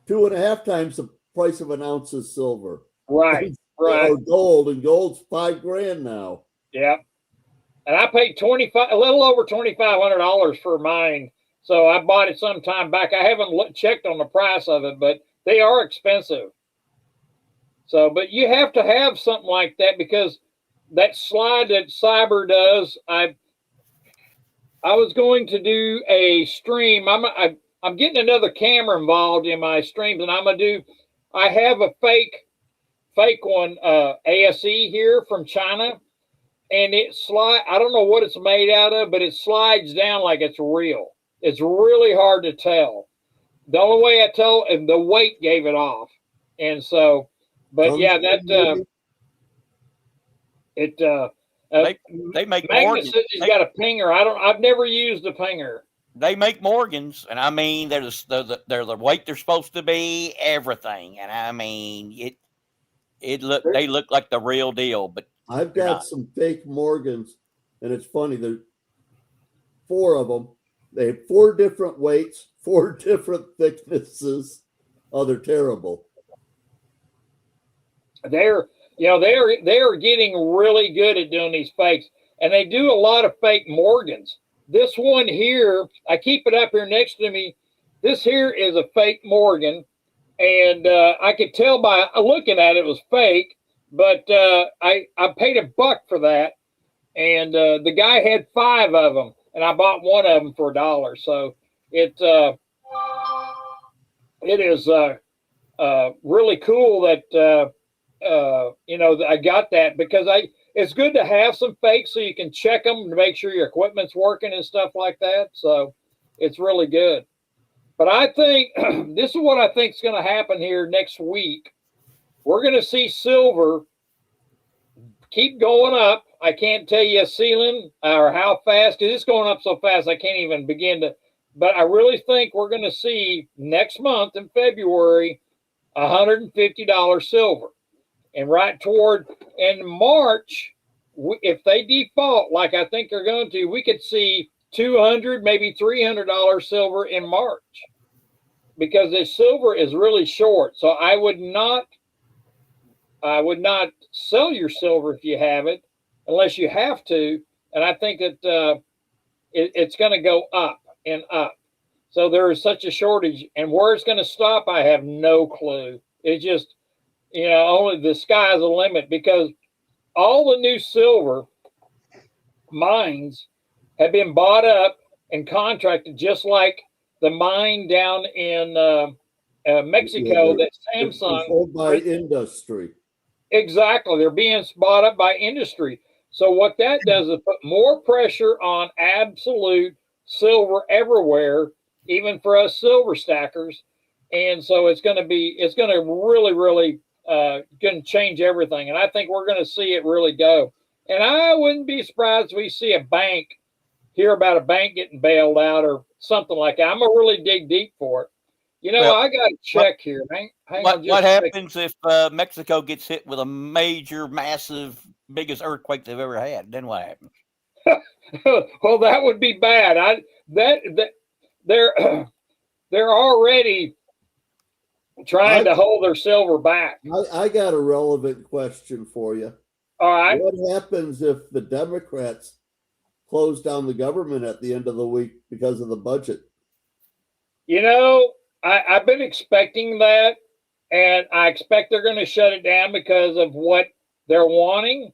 2.5 times the price of an ounce of silver. Right. Or gold, and gold's $5,000 now. Yeah. And I paid a little over $2,500 for mine. So I bought it some time back. I haven't checked on the price of it, but they are expensive. So, but you have to have something like that, because that slide that Cyber does, I was going to do a stream. I'm getting another camera involved in my streams, and I have a fake one, ASE here from China, and I don't know what it's made out of, but it slides down like it's real. It's really hard to tell. The only way I tell, and the weight gave it off. And so, but yeah, that they make Magnet Morgans. says he's got a pinger. I've never used a pinger. They make Morgans, and I mean they're the weight they're supposed to be, everything. And I mean they look like the real deal. But I've got some fake Morgans, and it's funny. There's 4 of them. They have 4 different weights, 4 different thicknesses. Oh, they're terrible. They're getting really good at doing these fakes, and they do a lot of fake Morgans. This one here, I keep it up here next to me. This here is a fake Morgan, and I could tell by looking at it was fake, but I paid $1 for that, and the guy had 5 of them, and I bought one of them for $1. So it is really cool that I got that, because it's good to have some fakes so you can check them to make sure your equipment's working and stuff like that. So it's really good. But I think this is what I think is going to happen here next week. We're going to see silver keep going up. I can't tell you a ceiling or how fast, because it's going up so fast I can't even begin to. But I really think we're going to see next month in February $150 silver. And right toward in March, if they default like I think they're going to, we could see $200, maybe $300 silver in March, because the silver is really short. So I would not sell your silver if you have it, unless you have to. And I think that it's going to go up and up. So there is such a shortage, and where it's going to stop, I have no clue. It's just, only the sky's the limit, because all the new silver mines have been bought up and contracted, just like the mine down in Mexico that Samsung owned by industry. Exactly, they're being bought up by industry. So what that does is put more pressure on absolute silver everywhere, even for us silver stackers. And so it's going to really, really going to change everything. And I think we're going to see it really go. And I wouldn't be surprised if we see hear about a bank getting bailed out or something like that. I'm going to really dig deep for it. I got to check here. What happens if Mexico gets hit with a major, massive, biggest earthquake they've ever had? Then what happens? Well, that would be bad. They're already trying to hold their silver back. I got a relevant question for you. All right. What happens if the Democrats close down the government at the end of the week because of the budget? I've been expecting that, and I expect they're going to shut it down because of what they're wanting.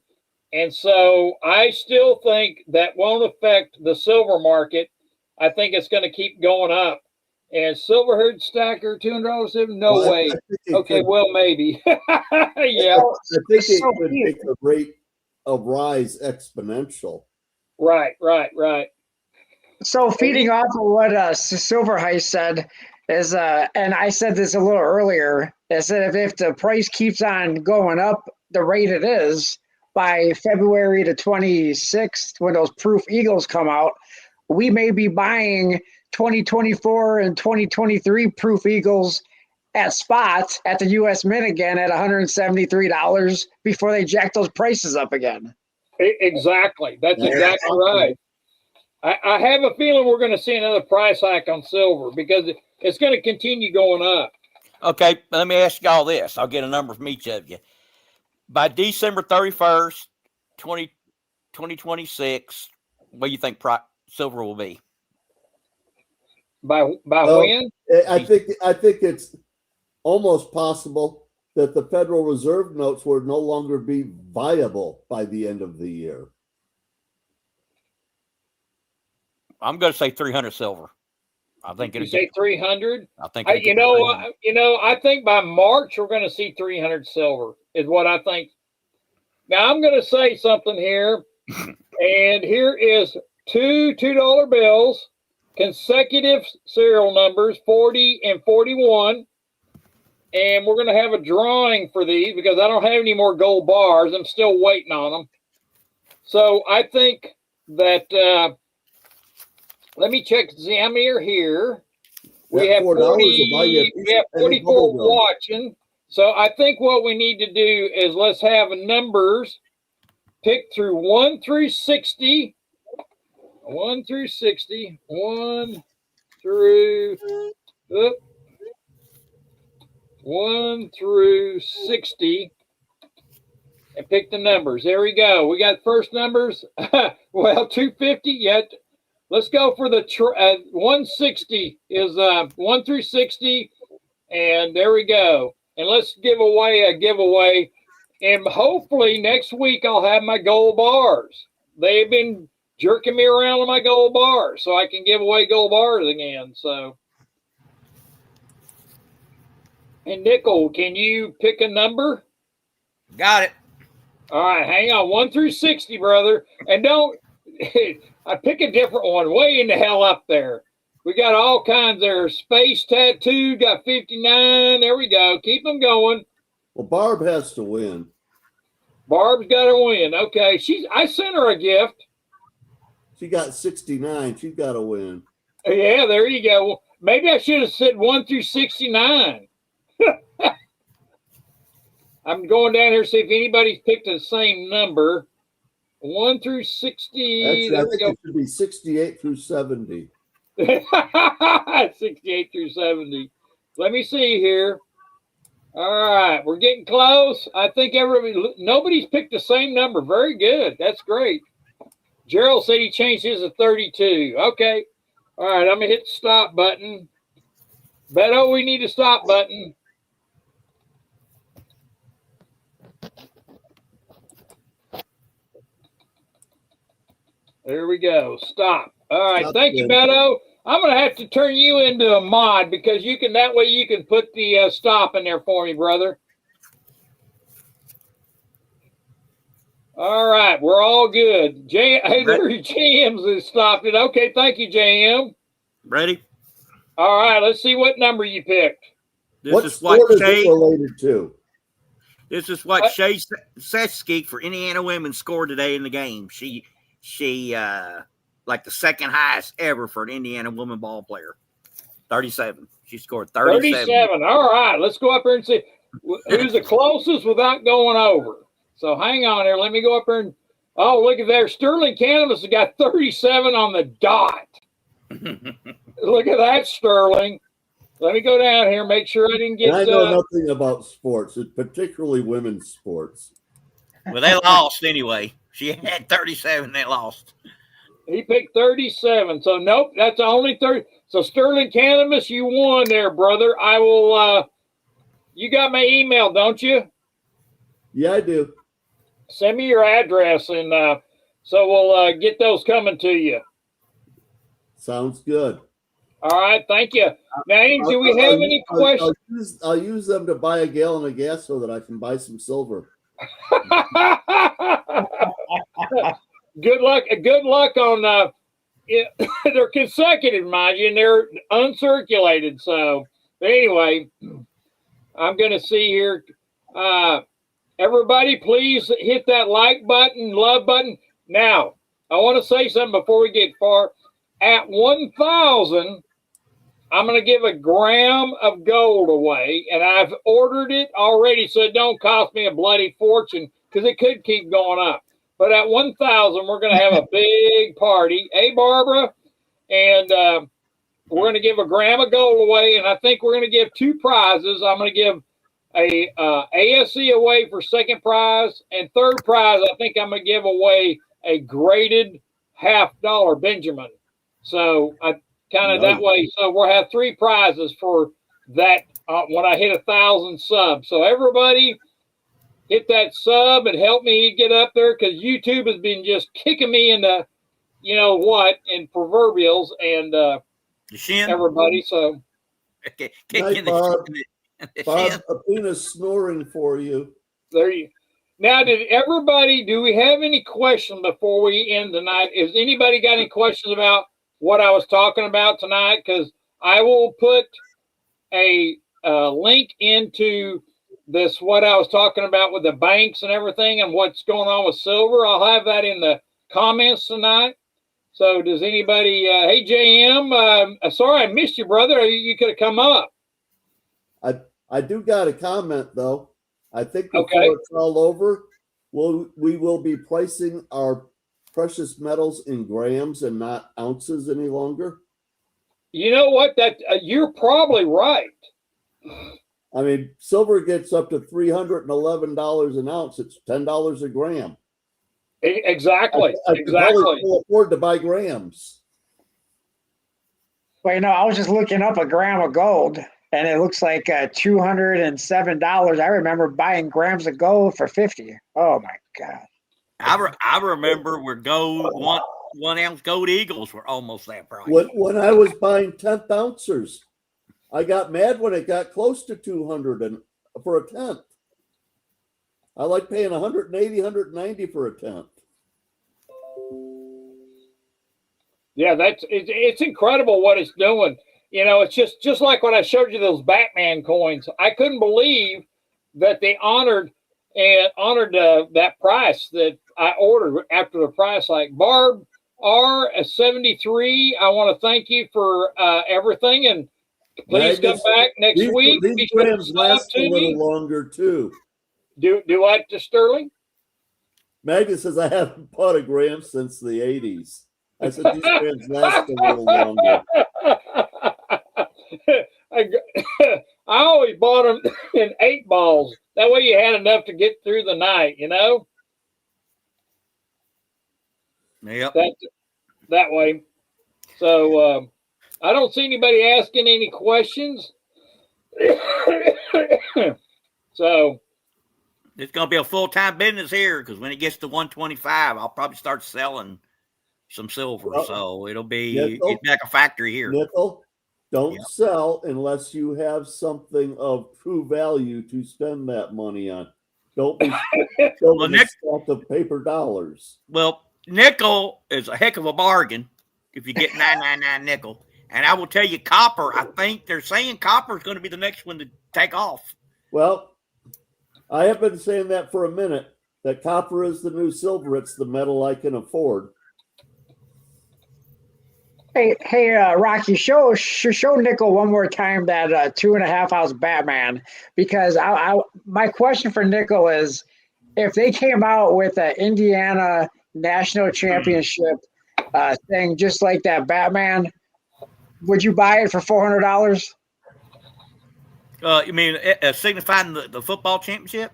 And so I still think that won't affect the silver market. I think it's going to keep going up. And silver herd stacker, $200, no way. Okay, well, maybe. Yeah. I think it could make the rate of rise exponential. Right. So feeding off of what Silver Heist said is, and I said this a little earlier, is that if the price keeps on going up the rate it is by February the 26th, when those Proof Eagles come out, we may be buying 2024 and 2023 Proof Eagles at spot at the U.S. Mint again at $173 before they jack those prices up again. Exactly. That's exactly right. I have a feeling we're going to see another price hike on silver because it's going to continue going up. Okay, let me ask y'all this. I'll get a number from each of you. By December 31st, 2026, what do you think silver will be? By when? I think it's almost possible that the Federal Reserve notes will no longer be viable by the end of the year. I'm going to say 300 silver. I think you say 300. I think I think by March we're going to see 300 silver is what I think. Now I'm going to say something here, and here is two $2 bills, consecutive serial numbers 40 and 41, and we're going to have a drawing for these because I don't have any more gold bars. I'm still waiting on them. So I think that. Let me check to see how many are here. We have 40. We have 44 watching. So I think what we need to do is let's have numbers pick through 1 through 60. 1 through 60. 1 through 1 through 60. And pick the numbers. There we go. We got first numbers. Well, 250 yet. Let's go for the 160 is 1 through 60, and there we go. And let's give away a giveaway, and hopefully next week I'll have my gold bars. They've been jerking me around on my gold bars, so I can give away gold bars again. So, and Nickel, can you pick a number? Got it. All right, hang on. 1 through 60, brother, and don't. I pick a different one way in the hell up there. We got all kinds there. Space Tattoo got 59. There we go. Keep them going. Well, Barb has to win. Barb's got to win. Okay. I sent her a gift. She got 69. She's got to win. Yeah, there you go. Well, maybe I should have said 1 through 69. I'm going down here to see if anybody's picked the same number. 1 through 60. Actually, I think it should be 68 through 70. 68 through 70. Let me see here. All right, we're getting close. I think nobody's picked the same number. Very good. That's great. Gerald said he changed his to 32. Okay. All right, I'm going to hit the stop button. Beto, we need a stop button. There we go. Stop. All right. Thank you, Beto. I'm going to have to turn you into a mod because that way you can put the stop in there for me, brother. All right. We're all good. JM's has stopped it. Okay. Thank you, JM. Ready? All right. Let's see what number you picked. What sport is it related to? This is what Shay Sesky for Indiana women scored today in the game. She like the second highest ever for an Indiana woman ball player. 37. She scored 37. 37. All right. Let's go up here and see who's the closest without going over. So hang on here. Let me go up here and look at there. Sterling Cannabis has got 37 on the dot. Look at that, Sterling. Let me go down here, make sure I didn't get. I know nothing about sports, particularly women's sports. Well, they lost anyway. She had 37. They lost. He picked 37. So, nope, that's only 30. So, Sterling Cannabis, you won there, brother. I will, you got my email, don't you? Yeah, I do. Send me your address, and so we'll get those coming to you. Sounds good. All right, thank you. Now, do we have any questions? I'll use them to buy a gallon of gas so that I can buy some silver. Good luck. Good luck on. They're consecutive, mind you, and they're uncirculated. So, but anyway, I'm going to see here. Everybody, please hit that like button, love button. Now, I want to say something before we get far. At 1,000, I'm going to give a gram of gold away, and I've ordered it already, so it don't cost me a bloody fortune because it could keep going up. But at 1,000, we're going to have a big party. Hey, Barbara, and we're going to give a gram of gold away, and I think we're going to give 2 prizes. I'm going to give a ASC away for second prize, and third prize, I think I'm going to give away a graded $50 Benjamin. So I kind of that way. So we'll have 3 prizes for that when I hit 1,000 subs. So everybody hit that sub and help me get up there because YouTube has been just kicking me in the, you know what, in proverbials and the shin. Everybody. So okay, Night, Bob. Bob, Athena's snoring for you. There you. Now, do we have any questions before we end tonight? Has anybody got any questions about what I was talking about tonight? Because I will put a link into this, what I was talking about with the banks and everything and what's going on with silver. I'll have that in the comments tonight. So does anybody, hey, JM, sorry I missed you, brother. You could have come up. I do got a comment, though. I think before it's all over, we will be pricing our precious metals in grams and not ounces any longer. You know what? That you're probably right. I mean, silver gets up to $311 an ounce. It's $10 a gram. Exactly. I exactly. can afford to buy grams. Well, I was just looking up a gram of gold, and it looks like $207. I remember buying grams of gold for $50. Oh my God! I remember where gold 1 ounce gold eagles were almost that price. When I was buying 10th ounces, I got mad when it got close to 200 and for a tenth. I like paying 180, 190 for a tenth. Yeah, it's incredible what it's doing. It's just like when I showed you those Batman coins. I couldn't believe that they honored that price that I ordered after the price. Like Barb R73, I want to thank you for everything, and please come back next week. These grams last a little longer too. Do what to Sterling? Maggie says I haven't bought a gram since the 80s. I said these grams last a little longer. I always bought them in 8 balls. That way you had enough to get through the night, Yep. That way. So I don't see anybody asking any questions. So it's going to be a full-time business here because when it gets to 125, I'll probably start selling some silver. So it'll be it's like a factory here. Nickel, don't sell unless you have something of true value to spend that money on. Don't be selling a stack of paper dollars. Well, nickel is a heck of a bargain if you get 999 nickel. And I will tell you, copper, I think they're saying copper is going to be the next one to take off. Well, I have been saying that for a minute, that copper is the new silver. It's the metal I can afford. Hey, Rocky, show Nickel one more time that 2.5 ounce Batman, because my question for Nickel is, if they came out with an Indiana National Championship thing just like that Batman, would you buy it for $400? You mean signifying the football championship?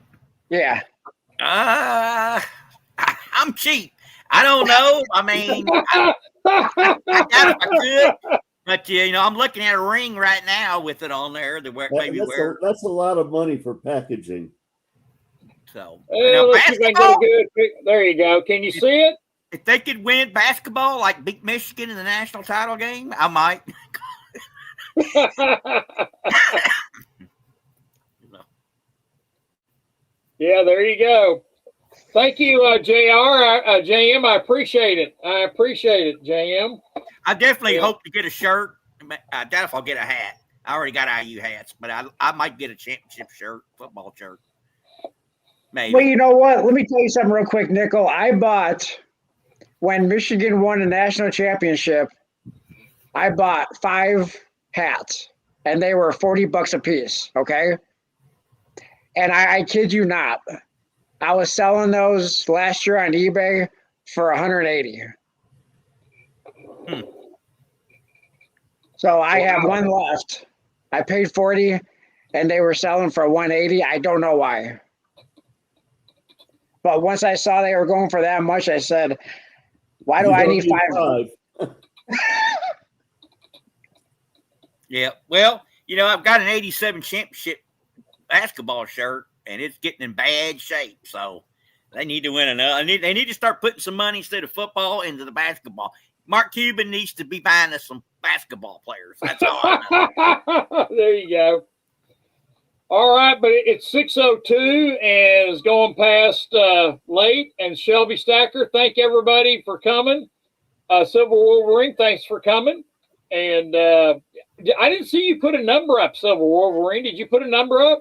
Yeah. I'm cheap. I don't know. I mean, I got it if I could, but I'm looking at a ring right now with it on there. That's a lot of money for packaging. So let's see if I can get a good. There you go. Can you see it? If they could win basketball, like beat Michigan in the national title game, I might. Yeah, there you go. Thank you, JM. I appreciate it. JM. I definitely hope to get a shirt. I doubt if I'll get a hat. I already got IU hats, but I might get a championship shirt, football shirt. Maybe. Well, you know what? Let me tell you something real quick, Nickel. I bought, when Michigan won a national championship, I bought 5 hats, and they were $40 a piece, okay? And I kid you not, I was selling those last year on eBay for $180. So I have one left. I paid $40, and they were selling for $180. I don't know why. But once I saw they were going for that much, I said, why do I need 5? Yeah. Well, I've got an 87 championship basketball shirt, and it's getting in bad shape. So they need to win another. They need to start putting some money instead of football into the basketball. Mark Cuban needs to be buying us some basketball players. That's all I know. There you go. All right, but it's 6:02 and it's going past late. And Shelby Stacker, thank everybody for coming. Silver Wolverine, thanks for coming. And I didn't see you put a number up, Silver Wolverine. Did you put a number up?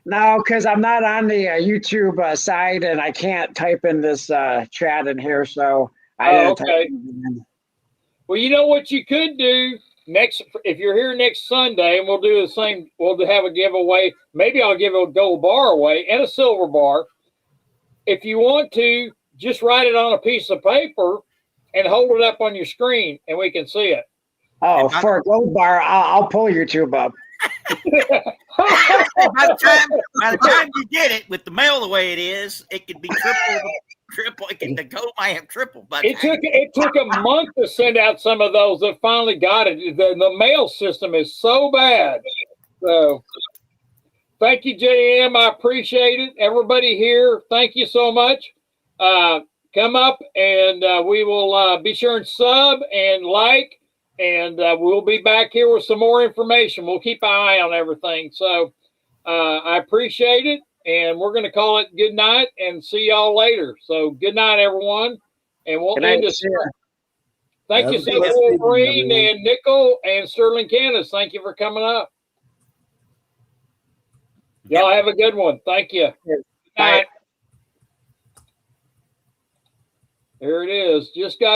No, because I'm not on the YouTube side, and I can't type in this chat in here. So I didn't okay. type it in. Well, you know what you could do if you're here next Sunday, and we'll do the same. We'll have a giveaway. Maybe I'll give a gold bar away and a silver bar. If you want to, just write it on a piece of paper and hold it up on your screen, and we can see it. Oh, for a gold bar, I'll pull YouTube up. by the time you get it, with the mail the way it is, it could be triple. The gold might have triple. But it took a month to send out some of those that finally got it. The mail system is so bad. So thank you, JM. I appreciate it. Everybody here, thank you so much. Come up and we will be sure and sub and like. And we'll be back here with some more information. We'll keep an eye on everything. So I appreciate it. And we're going to call it good night and see y'all later. So good night, everyone. And we'll end this. Thank you, Silver Wolverine and Nickel and Sterling Candace. Thank you for coming up. Y'all have a good one. Thank you. Good night. There it is. Just got